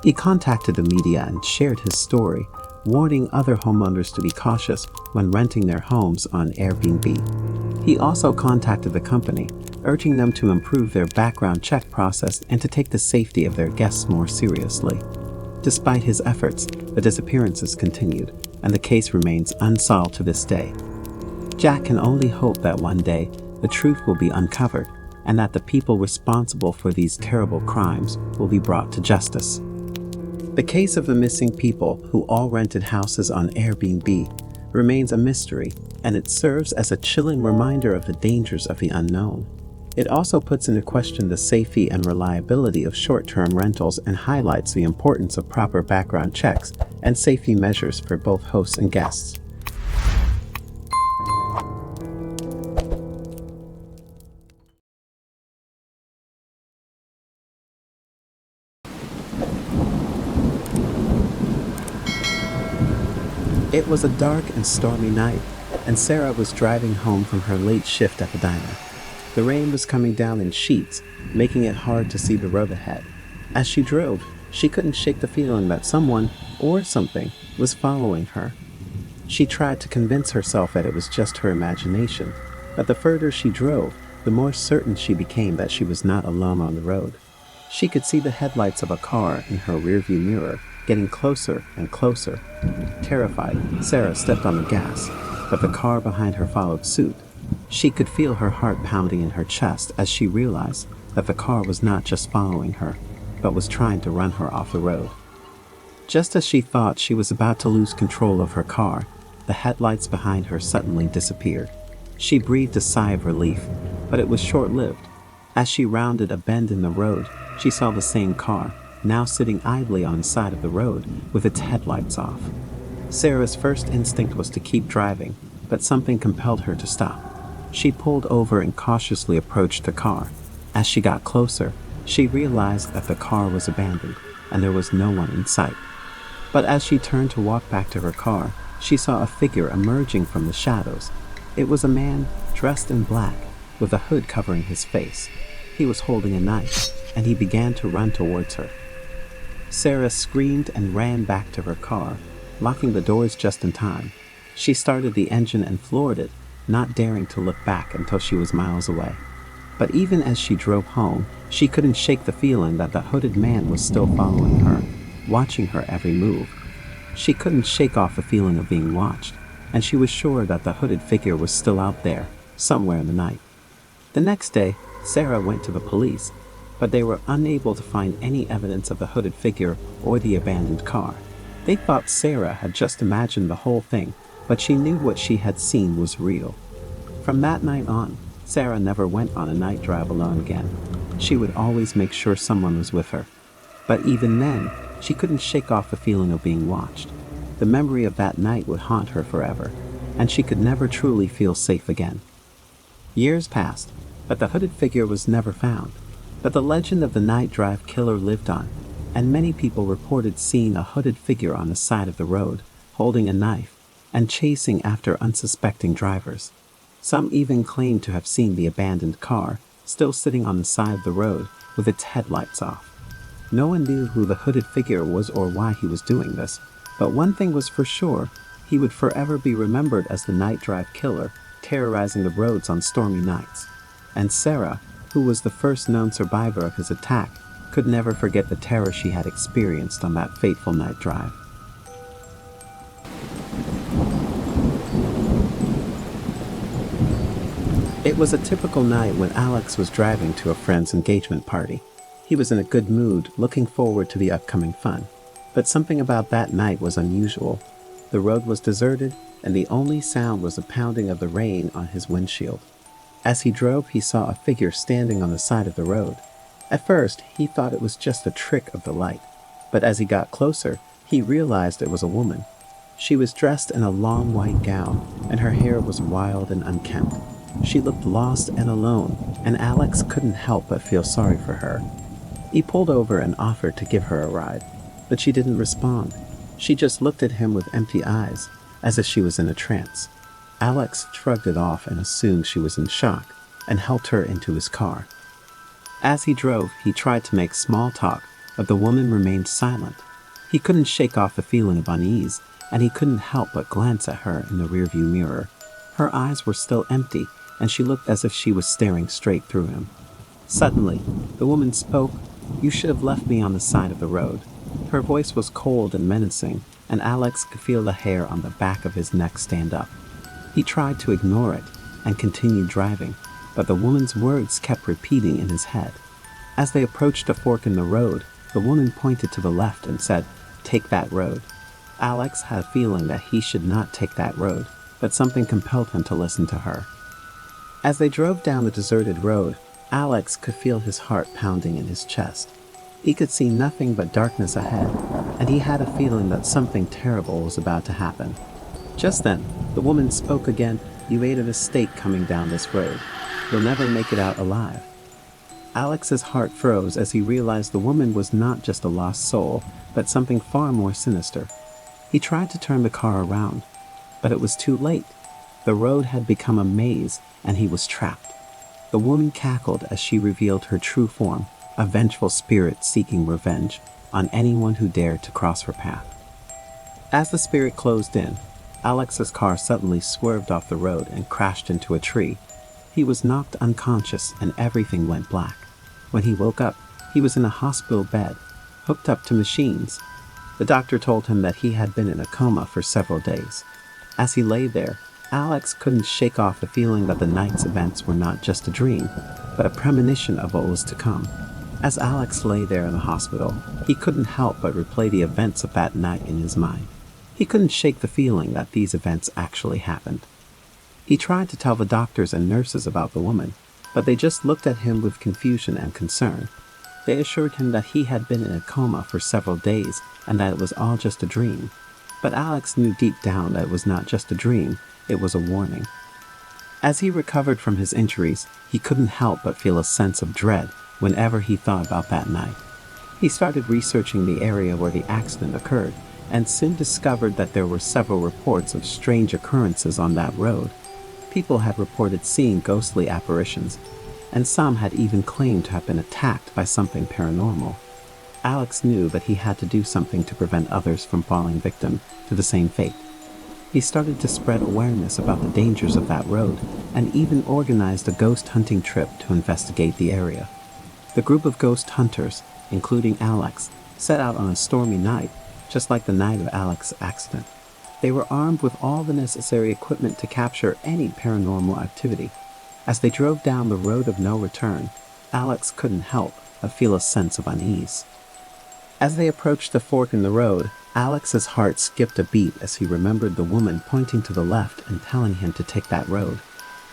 [SPEAKER 1] He contacted the media and shared his story, warning other homeowners to be cautious when renting their homes on Airbnb. He also contacted the company, urging them to improve their background check process and to take the safety of their guests more seriously. Despite his efforts, the disappearances continued, and the case remains unsolved to this day. Jack can only hope that one day the truth will be uncovered and that the people responsible for these terrible crimes will be brought to justice. The case of the missing people who all rented houses on Airbnb remains a mystery, and it serves as a chilling reminder of the dangers of the unknown. It also puts into question the safety and reliability of short-term rentals and highlights the importance of proper background checks and safety measures for both hosts and guests. It was a dark and stormy night, and Sarah was driving home from her late shift at the diner. The rain was coming down in sheets, making it hard to see the road ahead. As she drove, she couldn't shake the feeling that someone, or something, was following her. She tried to convince herself that it was just her imagination, but the further she drove, the more certain she became that she was not alone on the road. She could see the headlights of a car in her rearview mirror, getting closer and closer. Terrified, Sarah stepped on the gas, but the car behind her followed suit. She could feel her heart pounding in her chest as she realized that the car was not just following her, but was trying to run her off the road. Just as she thought she was about to lose control of her car, the headlights behind her suddenly disappeared. She breathed a sigh of relief, but it was short-lived. As she rounded a bend in the road, she saw the same car, now sitting idly on the side of the road with its headlights off. Sarah's first instinct was to keep driving, but something compelled her to stop. She pulled over and cautiously approached the car. As she got closer, she realized that the car was abandoned and there was no one in sight. But as she turned to walk back to her car, she saw a figure emerging from the shadows. It was a man dressed in black, with a hood covering his face. He was holding a knife, and he began to run towards her. Sarah screamed and ran back to her car, locking the doors just in time. She started the engine and floored it, not daring to look back until she was miles away. But even as she drove home, she couldn't shake the feeling that the hooded man was still following her, watching her every move. She couldn't shake off the feeling of being watched, and she was sure that the hooded figure was still out there, somewhere in the night. The next day, Sarah went to the police, but they were unable to find any evidence of the hooded figure or the abandoned car. They thought Sarah had just imagined the whole thing, but she knew what she had seen was real. From that night on, Sarah never went on a night drive alone again. She would always make sure someone was with her. But even then, she couldn't shake off the feeling of being watched. The memory of that night would haunt her forever, and she could never truly feel safe again. Years passed, but the hooded figure was never found. But the legend of the night drive killer lived on, and many people reported seeing a hooded figure on the side of the road, holding a knife, and chasing after unsuspecting drivers. Some even claimed to have seen the abandoned car, still sitting on the side of the road with its headlights off. No one knew who the hooded figure was or why he was doing this, But one thing was for sure, he would forever be remembered as the night drive killer, terrorizing the roads on stormy nights. And Sarah, who was the first known survivor of his attack, could never forget the terror she had experienced on that fateful night drive. It was a typical night when Alex was driving to a friend's engagement party. He was in a good mood, looking forward to the upcoming fun. But something about that night was unusual. The road was deserted, and the only sound was the pounding of the rain on his windshield. As he drove, he saw a figure standing on the side of the road. At first, he thought it was just a trick of the light, but as he got closer, he realized it was a woman. She was dressed in a long white gown, and her hair was wild and unkempt. She looked lost and alone, and Alex couldn't help but feel sorry for her. He pulled over and offered to give her a ride, but she didn't respond. She just looked at him with empty eyes, as if she was in a trance. Alex shrugged it off and assumed she was in shock, and helped her into his car. As he drove, he tried to make small talk, but the woman remained silent. He couldn't shake off the feeling of unease, and he couldn't help but glance at her in the rearview mirror. Her eyes were still empty, and she looked as if she was staring straight through him. Suddenly, the woman spoke. "You should have left me on the side of the road." Her voice was cold and menacing, and Alex could feel the hair on the back of his neck stand up. He tried to ignore it and continued driving, but the woman's words kept repeating in his head. As they approached a fork in the road, the woman pointed to the left and said, "Take that road." Alex had a feeling that he should not take that road, but something compelled him to listen to her. As they drove down the deserted road, Alex could feel his heart pounding in his chest. He could see nothing but darkness ahead, and he had a feeling that something terrible was about to happen. Just then, the woman spoke again. "You made a mistake coming down this road. You'll never make it out alive." Alex's heart froze as he realized the woman was not just a lost soul, but something far more sinister. He tried to turn the car around, but it was too late. The road had become a maze, and he was trapped. The woman cackled as she revealed her true form, a vengeful spirit seeking revenge on anyone who dared to cross her path. As the spirit closed in, Alex's car suddenly swerved off the road and crashed into a tree. He was knocked unconscious and everything went black. When he woke up, he was in a hospital bed, hooked up to machines. The doctor told him that he had been in a coma for several days. As he lay there, Alex couldn't shake off the feeling that the night's events were not just a dream, but a premonition of what was to come. As Alex lay there in the hospital, he couldn't help but replay the events of that night in his mind. He couldn't shake the feeling that these events actually happened. He tried to tell the doctors and nurses about the woman, but they just looked at him with confusion and concern. They assured him that he had been in a coma for several days and that it was all just a dream. But Alex knew deep down that it was not just a dream, it was a warning. As he recovered from his injuries, he couldn't help but feel a sense of dread whenever he thought about that night. He started researching the area where the accident occurred, and soon discovered that there were several reports of strange occurrences on that road. People had reported seeing ghostly apparitions, and some had even claimed to have been attacked by something paranormal. Alex knew that he had to do something to prevent others from falling victim to the same fate. He started to spread awareness about the dangers of that road, and even organized a ghost hunting trip to investigate the area. The group of ghost hunters, including Alex, set out on a stormy night, just like the night of Alex's accident. They were armed with all the necessary equipment to capture any paranormal activity. As they drove down the road of no return, Alex couldn't help but feel a sense of unease. As they approached the fork in the road, Alex's heart skipped a beat as he remembered the woman pointing to the left and telling him to take that road.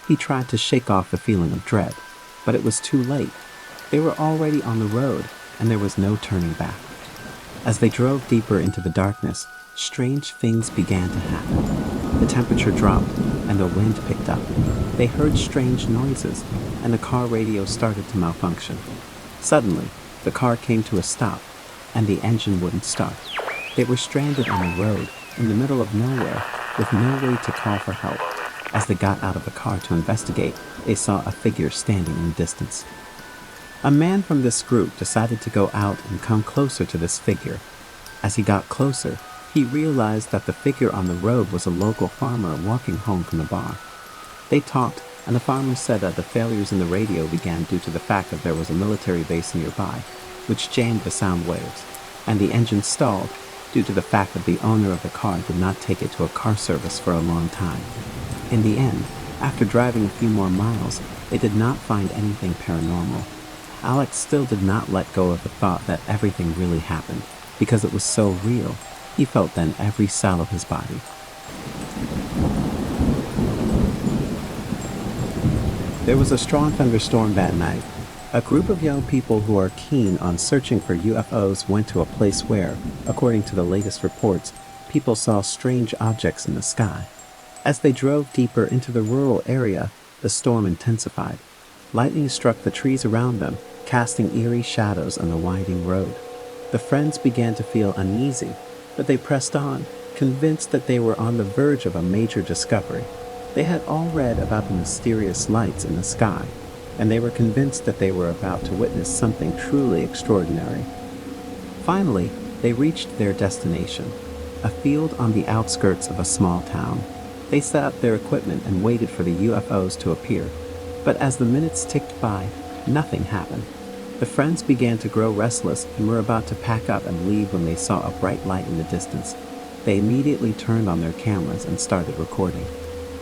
[SPEAKER 1] He tried to shake off the feeling of dread, but it was too late. They were already on the road, and there was no turning back. As they drove deeper into the darkness, strange things began to happen. The temperature dropped, and the wind picked up. They heard strange noises, and the car radio started to malfunction. Suddenly, the car came to a stop, and the engine wouldn't start. They were stranded on a road in the middle of nowhere with no way to call for help. As they got out of the car to investigate, they saw a figure standing in the distance. A man from this group decided to go out and come closer to this figure. As he got closer, He realized that the figure on the road was a local farmer walking home from the bar. They talked, and the farmer said that the failures in the radio began due to the fact that there was a military base nearby, which jammed the sound waves, and the engine stalled due to the fact that the owner of the car did not take it to a car service for a long time. In the end, after driving a few more miles, they did not find anything paranormal. Alex still did not let go of the thought that everything really happened, because it was so real. He felt then every cell of his body. There was a strong thunderstorm that night. A group of young people who are keen on searching for UFOs went to a place where, according to the latest reports, people saw strange objects in the sky. As they drove deeper into the rural area, the storm intensified. Lightning struck the trees around them, casting eerie shadows on the winding road. The friends began to feel uneasy, but they pressed on, convinced that they were on the verge of a major discovery. They had all read about the mysterious lights in the sky, and they were convinced that they were about to witness something truly extraordinary. Finally, they reached their destination, a field on the outskirts of a small town. They set up their equipment and waited for the UFOs to appear. But as the minutes ticked by, nothing happened. The friends began to grow restless and were about to pack up and leave when they saw a bright light in the distance. They immediately turned on their cameras and started recording.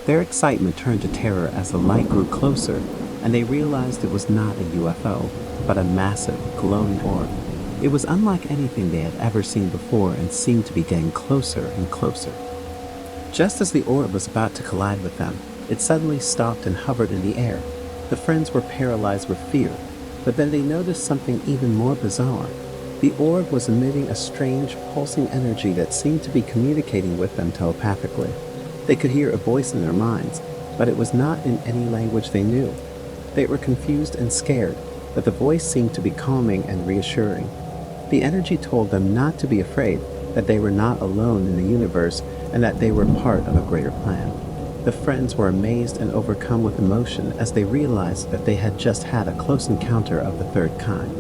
[SPEAKER 1] Their excitement turned to terror as the light grew closer, and they realized it was not a UFO, but a massive, glowing orb. It was unlike anything they had ever seen before and seemed to be getting closer and closer. Just as the orb was about to collide with them, it suddenly stopped and hovered in the air. The friends were paralyzed with fear, but then they noticed something even more bizarre. The orb was emitting a strange, pulsing energy that seemed to be communicating with them telepathically. They could hear a voice in their minds, but it was not in any language they knew. They were confused and scared, but the voice seemed to be calming and reassuring. The energy told them not to be afraid, that they were not alone in the universe, and that they were part of a greater plan. The friends were amazed and overcome with emotion as they realized that they had just had a close encounter of the third kind.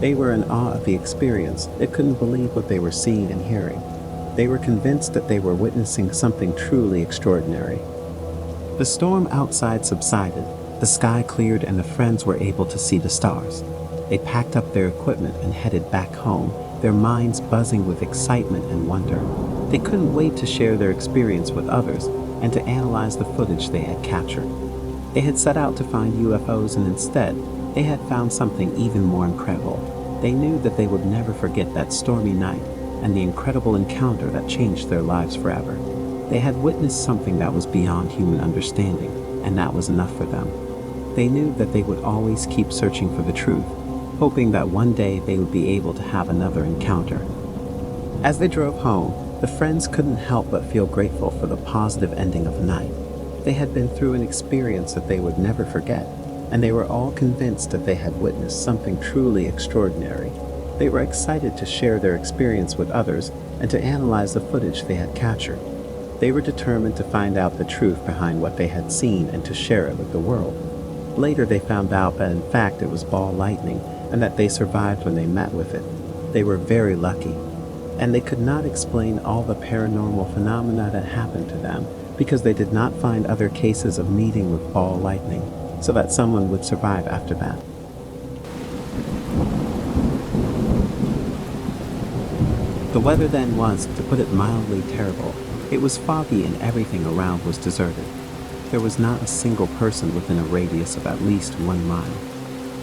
[SPEAKER 1] They were in awe of the experience. They couldn't believe what they were seeing and hearing. They were convinced that they were witnessing something truly extraordinary. The storm outside subsided, the sky cleared, and the friends were able to see the stars. They packed up their equipment and headed back home, their minds buzzing with excitement and wonder. They couldn't wait to share their experience with others and to analyze the footage they had captured. They had set out to find UFOs, and instead, they had found something even more incredible. They knew that they would never forget that stormy night and the incredible encounter that changed their lives forever. They had witnessed something that was beyond human understanding, and that was enough for them. They knew that they would always keep searching for the truth, hoping that one day they would be able to have another encounter. As they drove home, the friends couldn't help but feel grateful for the positive ending of the night. They had been through an experience that they would never forget, and they were all convinced that they had witnessed something truly extraordinary. They were excited to share their experience with others and to analyze the footage they had captured. They were determined to find out the truth behind what they had seen and to share it with the world. Later they found out that in fact it was ball lightning and that they survived when they met with it. They were very lucky, and they could not explain all the paranormal phenomena that happened to them because they did not find other cases of meeting with ball lightning, so that someone would survive after that. The weather then was, to put it mildly, terrible. It was foggy and everything around was deserted. There was not a single person within a radius of at least 1 mile.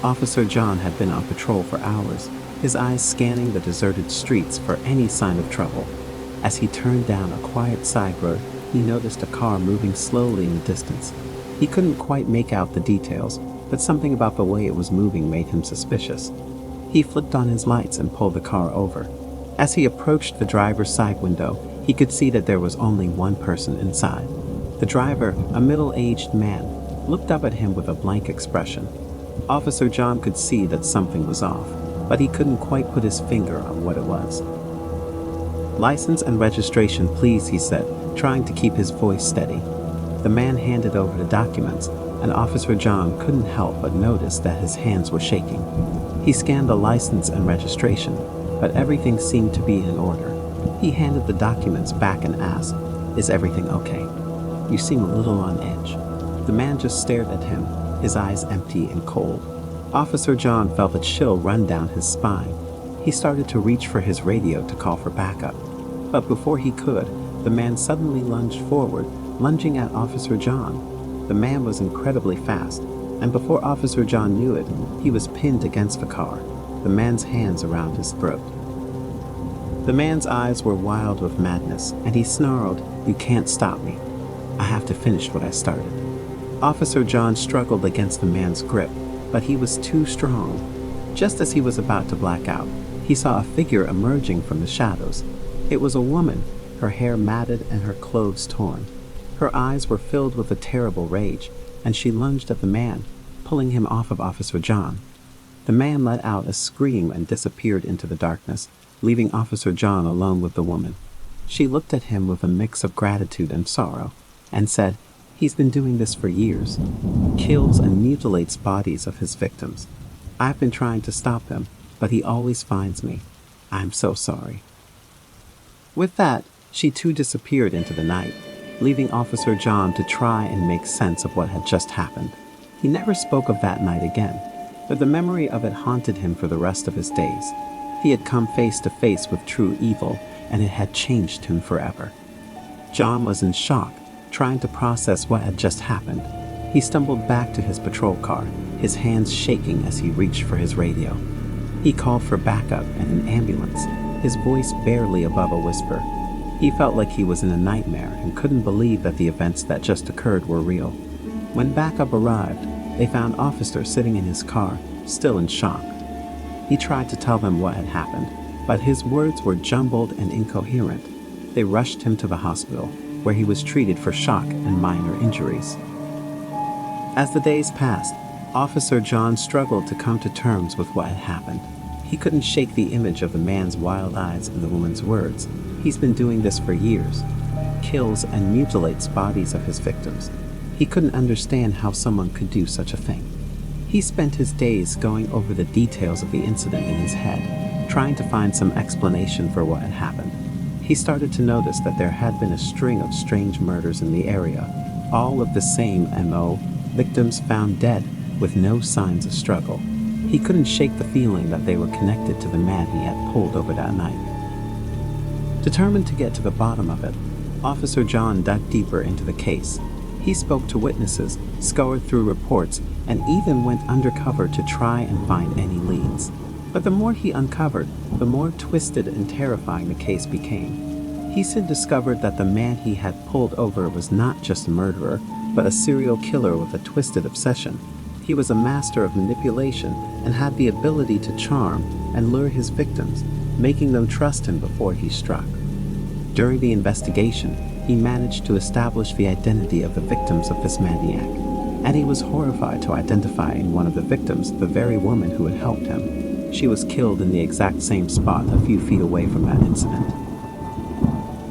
[SPEAKER 1] Officer John had been on patrol for hours, his eyes scanning the deserted streets for any sign of trouble. As he turned down a quiet side road, he noticed a car moving slowly in the distance. He couldn't quite make out the details, but something about the way it was moving made him suspicious. He flicked on his lights and pulled the car over. As he approached the driver's side window, he could see that there was only one person inside. The driver, a middle-aged man, looked up at him with a blank expression. Officer John could see that something was off, but he couldn't quite put his finger on what it was. "License and registration, please," he said, trying to keep his voice steady. The man handed over the documents, and Officer John couldn't help but notice that his hands were shaking. He scanned the license and registration, but everything seemed to be in order. He handed the documents back and asked, "Is everything okay? You seem a little on edge." The man just stared at him, his eyes empty and cold. Officer John felt a chill run down his spine. He started to reach for his radio to call for backup. But before he could, the man suddenly lunged forward, lunging at Officer John. The man was incredibly fast, and before Officer John knew it, he was pinned against the car, the man's hands around his throat. The man's eyes were wild with madness, and he snarled, "You can't stop me. I have to finish what I started." Officer John struggled against the man's grip, but he was too strong. Just as he was about to black out, he saw a figure emerging from the shadows. It was a woman, her hair matted and her clothes torn. Her eyes were filled with a terrible rage, and she lunged at the man, pulling him off of Officer John. The man let out a scream and disappeared into the darkness, leaving Officer John alone with the woman. She looked at him with a mix of gratitude and sorrow, and said, "He's been doing this for years. Kills and mutilates bodies of his victims. I've been trying to stop him, but he always finds me. I'm so sorry." With that, she too disappeared into the night, leaving Officer John to try and make sense of what had just happened. He never spoke of that night again, but the memory of it haunted him for the rest of his days. He had come face to face with true evil, and it had changed him forever. John was in shock, trying to process what had just happened. He stumbled back to his patrol car, his hands shaking as he reached for his radio. He called for backup and an ambulance, his voice barely above a whisper. He felt like he was in a nightmare and couldn't believe that the events that just occurred were real. When backup arrived, they found Officer sitting in his car, still in shock. He tried to tell them what had happened, but his words were jumbled and incoherent. They rushed him to the hospital, where he was treated for shock and minor injuries. As the days passed, Officer John struggled to come to terms with what had happened. He couldn't shake the image of the man's wild eyes and the woman's words. He's been doing this for years. Kills and mutilates bodies of his victims. He couldn't understand how someone could do such a thing. He spent his days going over the details of the incident in his head, trying to find some explanation for what had happened. He started to notice that there had been a string of strange murders in the area, all with the same MO, victims found dead with no signs of struggle. He couldn't shake the feeling that they were connected to the man he had pulled over that night. Determined to get to the bottom of it, Officer John dug deeper into the case. He spoke to witnesses, scoured through reports, and even went undercover to try and find any leads. But the more he uncovered, the more twisted and terrifying the case became. He soon discovered that the man he had pulled over was not just a murderer, but a serial killer with a twisted obsession. He was a master of manipulation and had the ability to charm and lure his victims, making them trust him before he struck. During the investigation, he managed to establish the identity of the victims of this maniac, and he was horrified to identify in one of the victims the very woman who had helped him. She was killed in the exact same spot a few feet away from that incident.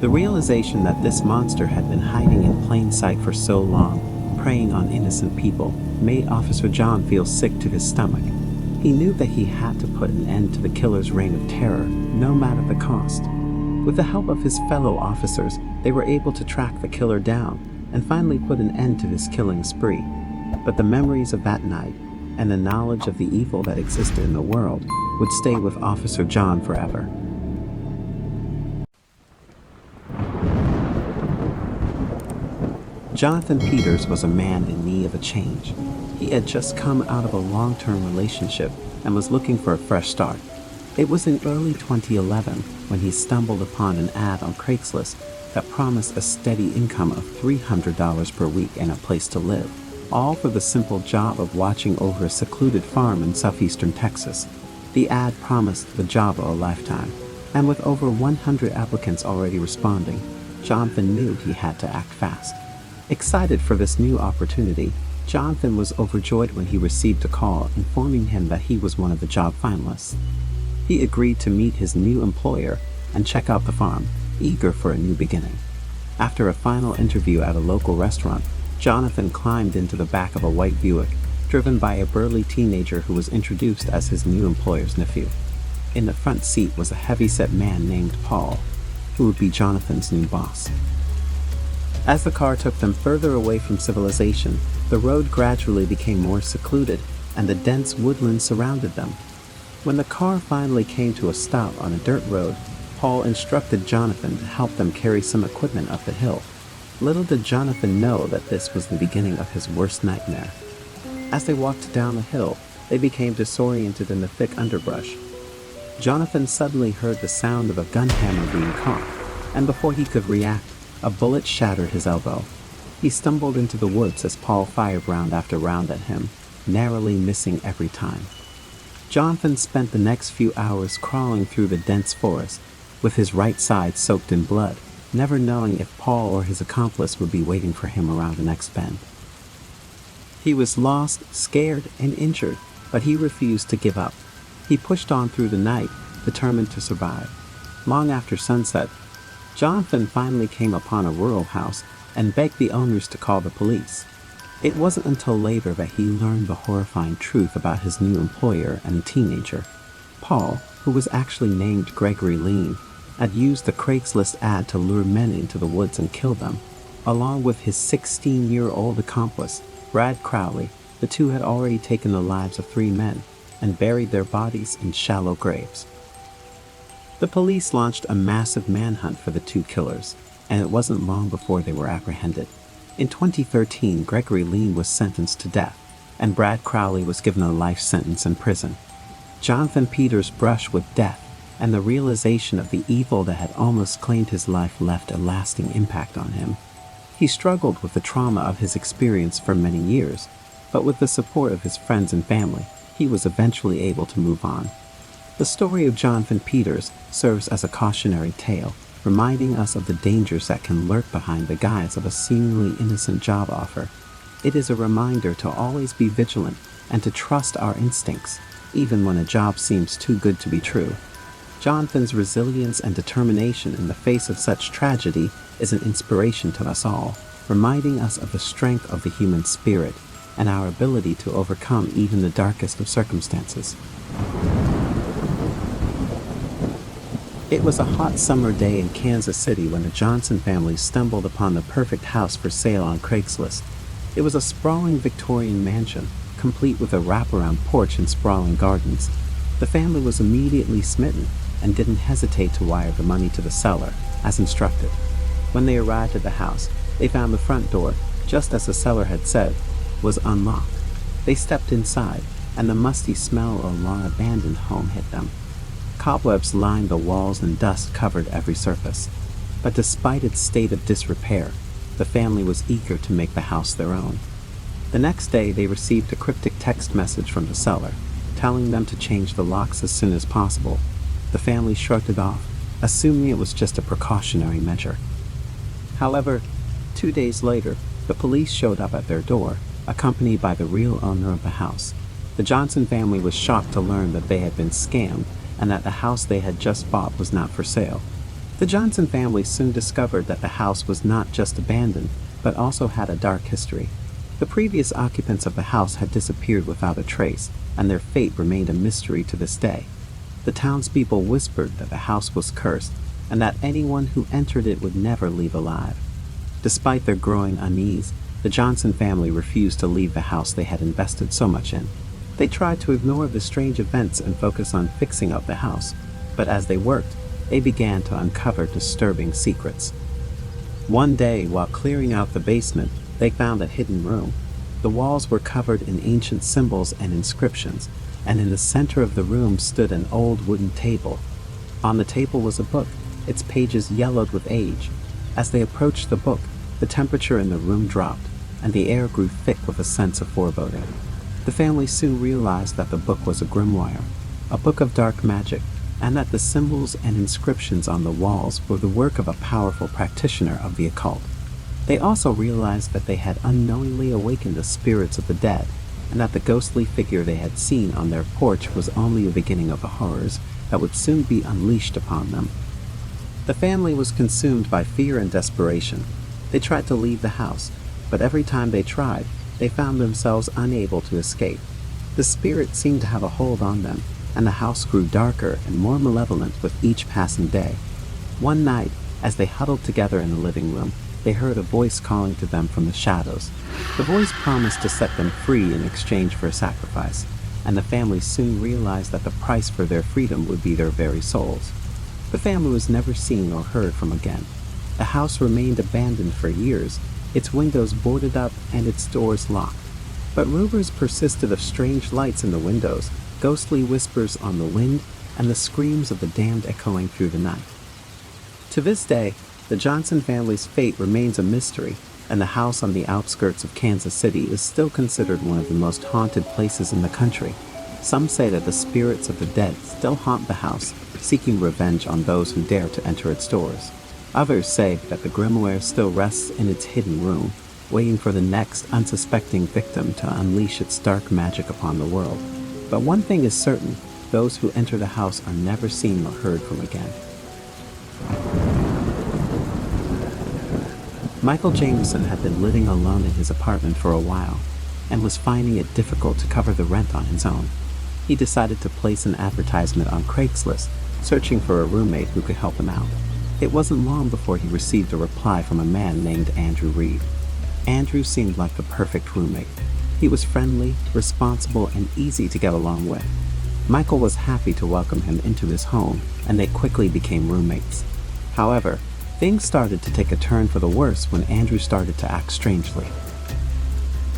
[SPEAKER 1] The realization that this monster had been hiding in plain sight for so long, preying on innocent people, made Officer John feel sick to his stomach. He knew that he had to put an end to the killer's reign of terror, no matter the cost. With the help of his fellow officers, they were able to track the killer down and finally put an end to his killing spree. But the memories of that night and the knowledge of the evil that existed in the world would stay with Officer John forever. Jonathan Peters was a man in need of a change. He had just come out of a long-term relationship and was looking for a fresh start. It was in early 2011 when he stumbled upon an ad on Craigslist that promised a steady income of $300 per week and a place to live, all for the simple job of watching over a secluded farm in southeastern Texas. The ad promised the job of a lifetime, and with over 100 applicants already responding, Jonathan knew he had to act fast. Excited for this new opportunity, Jonathan was overjoyed when he received a call informing him that he was one of the job finalists. He agreed to meet his new employer and check out the farm, eager for a new beginning. After a final interview at a local restaurant, Jonathan climbed into the back of a white Buick, driven by a burly teenager who was introduced as his new employer's nephew. In the front seat was a heavy-set man named Paul. who would be Jonathan's new boss. As the car took them further away from civilization, the road gradually became more secluded, and the dense woodland surrounded them. When the car finally came to a stop on a dirt road, Paul instructed Jonathan to help them carry some equipment up the hill. Little did Jonathan know that this was the beginning of his worst nightmare. As they walked down the hill, they became disoriented in the thick underbrush. Jonathan suddenly heard the sound of a gun hammer being cocked, and before he could react, a bullet shattered his elbow. He stumbled into the woods as Paul fired round after round at him, narrowly missing every time. Jonathan spent the next few hours crawling through the dense forest, with his right side soaked in blood, never knowing if Paul or his accomplice would be waiting for him around the next bend. He was lost, scared, and injured, but he refused to give up. He pushed on through the night, determined to survive. Long after sunset, Jonathan finally came upon a rural house and begged the owners to call the police. It wasn't until later that he learned the horrifying truth about his new employer and a teenager. Paul, who was actually named Gregory Lean, had used the Craigslist ad to lure men into the woods and kill them. Along with his 16-year-old accomplice, Brad Crowley, the two had already taken the lives of 3 men and buried their bodies in shallow graves. The police launched a massive manhunt for the 2 killers, and it wasn't long before they were apprehended. In 2013, Gregory Lean was sentenced to death, and Brad Crowley was given a life sentence in prison. Jonathan Peters' brush with death and the realization of the evil that had almost claimed his life left a lasting impact on him. He struggled with the trauma of his experience for many years, but with the support of his friends and family, he was eventually able to move on. The story of Jonathan Peters serves as a cautionary tale, reminding us of the dangers that can lurk behind the guise of a seemingly innocent job offer. It is a reminder to always be vigilant and to trust our instincts, even when a job seems too good to be true. Jonathan's resilience and determination in the face of such tragedy is an inspiration to us all, reminding us of the strength of the human spirit and our ability to overcome even the darkest of circumstances. It was a hot summer day in Kansas City when the Johnson family stumbled upon the perfect house for sale on Craigslist. It was a sprawling Victorian mansion, complete with a wraparound porch and sprawling gardens. The family was immediately smitten and didn't hesitate to wire the money to the seller, as instructed. When they arrived at the house, they found the front door, just as the seller had said, was unlocked. They stepped inside, and the musty smell of a long-abandoned home hit them. Cobwebs lined the walls and dust covered every surface. But despite its state of disrepair, the family was eager to make the house their own. The next day, they received a cryptic text message from the seller, telling them to change the locks as soon as possible. The family shrugged it off, assuming it was just a precautionary measure. However, 2 days later, the police showed up at their door, accompanied by the real owner of the house. The Johnson family was shocked to learn that they had been scammed and that the house they had just bought was not for sale. The Johnson family soon discovered that the house was not just abandoned, but also had a dark history. The previous occupants of the house had disappeared without a trace, and their fate remained a mystery to this day. The townspeople whispered that the house was cursed, and that anyone who entered it would never leave alive. Despite their growing unease, the Johnson family refused to leave the house they had invested so much in. They tried to ignore the strange events and focus on fixing up the house, but as they worked, they began to uncover disturbing secrets. One day, while clearing out the basement, they found a hidden room. The walls were covered in ancient symbols and inscriptions, and in the center of the room stood an old wooden table. On the table was a book, its pages yellowed with age. As they approached the book, the temperature in the room dropped, and the air grew thick with a sense of foreboding. The family soon realized that the book was a grimoire, a book of dark magic, and that the symbols and inscriptions on the walls were the work of a powerful practitioner of the occult. They also realized that they had unknowingly awakened the spirits of the dead, and that the ghostly figure they had seen on their porch was only the beginning of the horrors that would soon be unleashed upon them. The family was consumed by fear and desperation. They tried to leave the house, but every time they tried, they found themselves unable to escape. The spirit seemed to have a hold on them, and the house grew darker and more malevolent with each passing day. One night, As they huddled together in the living room, they heard a voice calling to them from the shadows. The voice promised to set them free in exchange for a sacrifice, and the family soon realized that the price for their freedom would be their very souls. The family was never seen or heard from again. The house remained abandoned for years, its windows boarded up and its doors locked. But rumors persisted of strange lights in the windows, ghostly whispers on the wind, and the screams of the damned echoing through the night. To this day, the Johnson family's fate remains a mystery, and the house on the outskirts of Kansas City is still considered one of the most haunted places in the country. Some say that the spirits of the dead still haunt the house, seeking revenge on those who dare to enter its doors. Others say that the grimoire still rests in its hidden room, waiting for the next unsuspecting victim to unleash its dark magic upon the world. But one thing is certain, those who enter the house are never seen or heard from again. Michael Jameson had been living alone in his apartment for a while, and was finding it difficult to cover the rent on his own. He decided to place an advertisement on Craigslist, searching for a roommate who could help him out. It wasn't long before he received a reply from a man named Andrew Reed. Andrew seemed like the perfect roommate. He was friendly, responsible, and easy to get along with. Michael was happy to welcome him into his home, and they quickly became roommates. However, things started to take a turn for the worse when Andrew started to act strangely.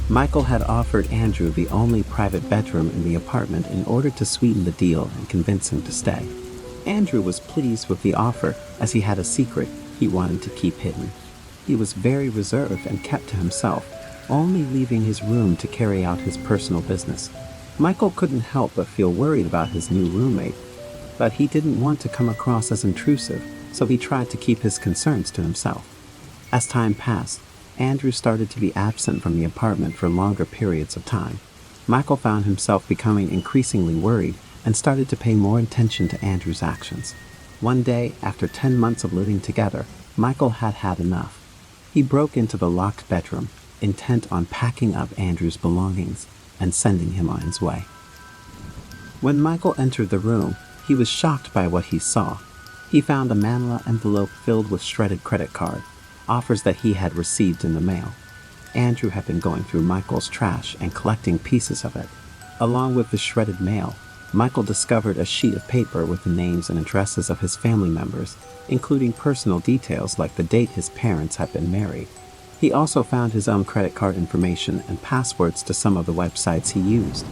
[SPEAKER 1] Michael had offered Andrew the only private bedroom in the apartment in order to sweeten the deal and convince him to stay. Andrew was pleased with the offer, as he had a secret he wanted to keep hidden. He was very reserved and kept to himself, only leaving his room to carry out his personal business. Michael couldn't help but feel worried about his new roommate, but he didn't want to come across as intrusive, so he tried to keep his concerns to himself. As time passed, Andrew started to be absent from the apartment for longer periods of time. Michael found himself becoming increasingly worried and started to pay more attention to Andrew's actions. One day, after 10 months of living together, Michael had had enough. He broke into the locked bedroom, intent on packing up Andrew's belongings and sending him on his way. When Michael entered the room, he was shocked by what he saw. He found a manila envelope filled with shredded credit card, offers that he had received in the mail. Andrew had been going through Michael's trash and collecting pieces of it. Along with the shredded mail, Michael discovered a sheet of paper with the names and addresses of his family members, including personal details like the date his parents had been married. He also found his own credit card information and passwords to some of the websites he used.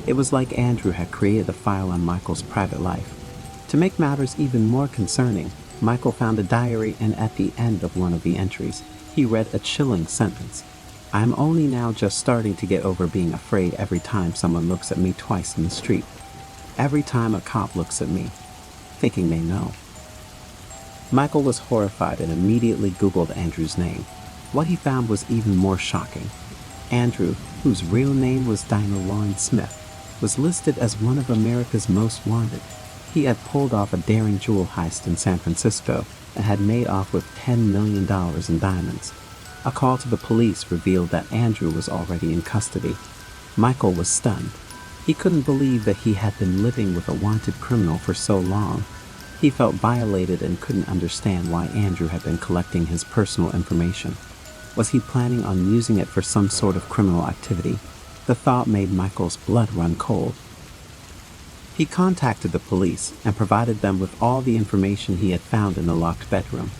[SPEAKER 1] It was like Andrew had created a file on Michael's private life. To make matters even more concerning, Michael found a diary, and at the end of one of the entries, he read a chilling sentence. "I'm only now just starting to get over being afraid every time someone looks at me twice in the street. Every time a cop looks at me, thinking they know." Michael was horrified and immediately Googled Andrew's name. What he found was even more shocking. Andrew, whose real name was Dinah Lawrence Smith, was listed as one of America's most wanted. He had pulled off a daring jewel heist in San Francisco and had made off with $10 million in diamonds. A call to the police revealed that Andrew was already in custody. Michael was stunned. He couldn't believe that he had been living with a wanted criminal for so long. He felt violated and couldn't understand why Andrew had been collecting his personal information. Was he planning on using it for some sort of criminal activity? The thought made Michael's blood run cold. He contacted the police and provided them with all the information he had found in the locked bedroom.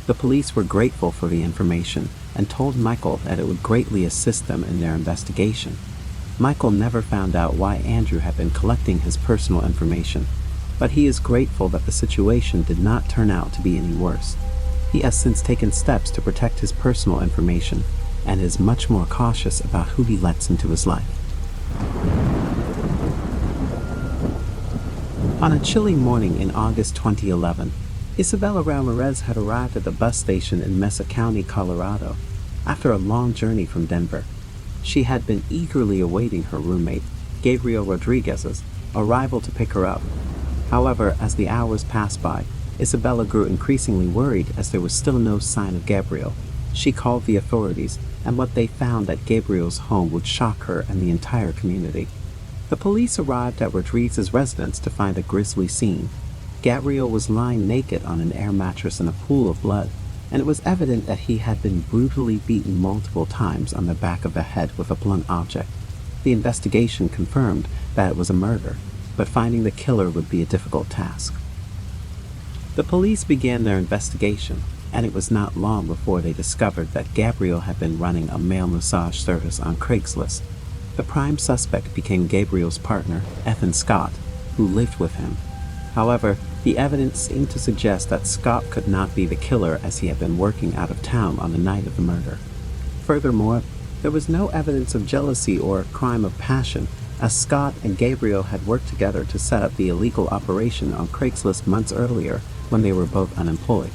[SPEAKER 1] The police were grateful for the information and told Michael that it would greatly assist them in their investigation. Michael never found out why Andrew had been collecting his personal information, but he is grateful that the situation did not turn out to be any worse. He has since taken steps to protect his personal information and is much more cautious about who he lets into his life. On a chilly morning in August 2011, Isabella Ramirez had arrived at the bus station in Mesa County, Colorado, after a long journey from Denver. She had been eagerly awaiting her roommate, Gabriel Rodriguez's, arrival to pick her up. However, as the hours passed by, Isabella grew increasingly worried as there was still no sign of Gabriel. She called the authorities, and what they found at Gabriel's home would shock her and the entire community. The police arrived at Rodriguez's residence to find a grisly scene. Gabriel was lying naked on an air mattress in a pool of blood, and it was evident that he had been brutally beaten multiple times on the back of the head with a blunt object. The investigation confirmed that it was a murder, but finding the killer would be a difficult task. The police began their investigation, and it was not long before they discovered that Gabriel had been running a male massage service on Craigslist. The prime suspect became Gabriel's partner, Ethan Scott, who lived with him. However, the evidence seemed to suggest that Scott could not be the killer, as he had been working out of town on the night of the murder. Furthermore, there was no evidence of jealousy or a crime of passion, as Scott and Gabriel had worked together to set up the illegal operation on Craigslist months earlier when they were both unemployed.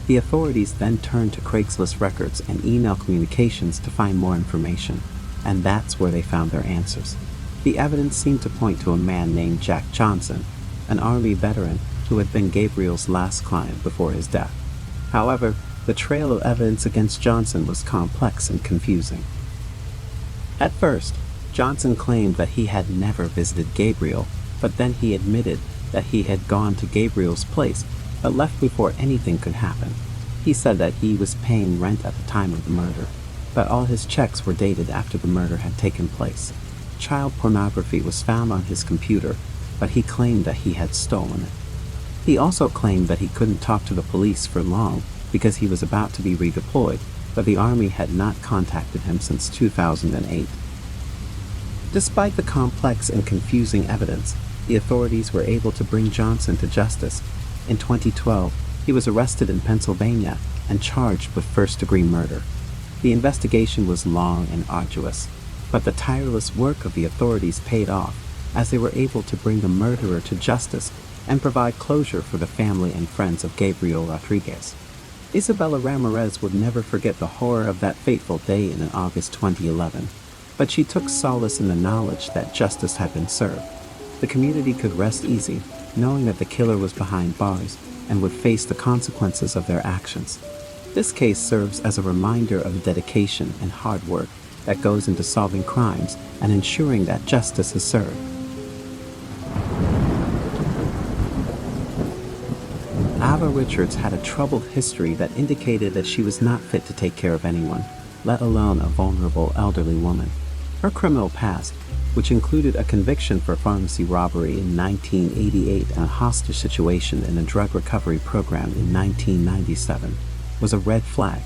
[SPEAKER 1] The authorities then turned to Craigslist records and email communications to find more information, and that's where they found their answers. The evidence seemed to point to a man named Jack Johnson, an Army veteran who had been Gabriel's last client before his death. However, the trail of evidence against Johnson was complex and confusing. At first, Johnson claimed that he had never visited Gabriel, but then he admitted that he had gone to Gabriel's place but left before anything could happen. He said that he was paying rent at the time of the murder, but all his checks were dated after the murder had taken place. Child pornography was found on his computer, but he claimed that he had stolen it. He also claimed that he couldn't talk to the police for long because he was about to be redeployed, but the Army had not contacted him since 2008. Despite the complex and confusing evidence, the authorities were able to bring Johnson to justice. In 2012, he was arrested in Pennsylvania and charged with first-degree murder. The investigation was long and arduous, but the tireless work of the authorities paid off, as they were able to bring the murderer to justice and provide closure for the family and friends of Gabriel Rodriguez. Isabella Ramirez would never forget the horror of that fateful day in August 2011, but she took solace in the knowledge that justice had been served. The community could rest easy, knowing that the killer was behind bars and would face the consequences of their actions. This case serves as a reminder of the dedication and hard work that goes into solving crimes and ensuring that justice is served. Ava Richards had a troubled history that indicated that she was not fit to take care of anyone, let alone a vulnerable elderly woman. Her criminal past, which included a conviction for pharmacy robbery in 1988 and a hostage situation in a drug recovery program in 1997, was a red flag.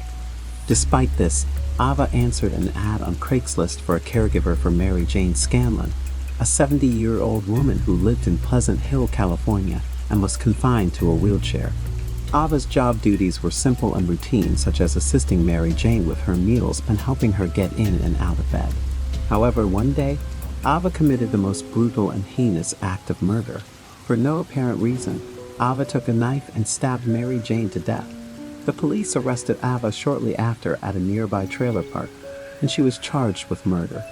[SPEAKER 1] Despite this, Ava answered an ad on Craigslist for a caregiver for Mary Jane Scanlon, a 70-year-old woman who lived in Pleasant Hill, California, and was confined to a wheelchair. Ava's job duties were simple and routine, such as assisting Mary Jane with her meals and helping her get in and out of bed. However, one day, Ava committed the most brutal and heinous act of murder. For no apparent reason, Ava took a knife and stabbed Mary Jane to death. The police arrested Ava shortly after at a nearby trailer park, and she was charged with murder.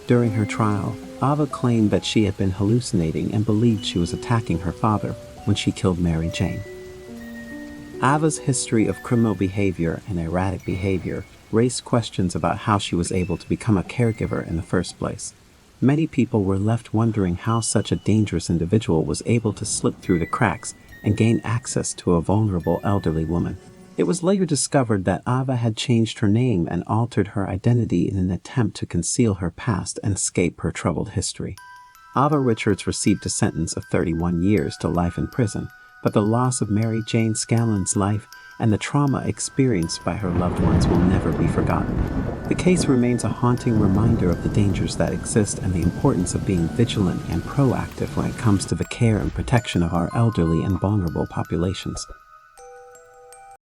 [SPEAKER 1] During her trial, Ava claimed that she had been hallucinating and believed she was attacking her father when she killed Mary Jane. Ava's history of criminal behavior and erratic behavior raised questions about how she was able to become a caregiver in the first place. Many people were left wondering how such a dangerous individual was able to slip through the cracks and gain access to a vulnerable elderly woman. It was later discovered that Ava had changed her name and altered her identity in an attempt to conceal her past and escape her troubled history. Ava Richards received a sentence of 31 years to life in prison, but the loss of Mary Jane Scanlon's life and the trauma experienced by her loved ones will never be forgotten. The case remains a haunting reminder of the dangers that exist and the importance of being vigilant and proactive when it comes to the care and protection of our elderly and vulnerable populations.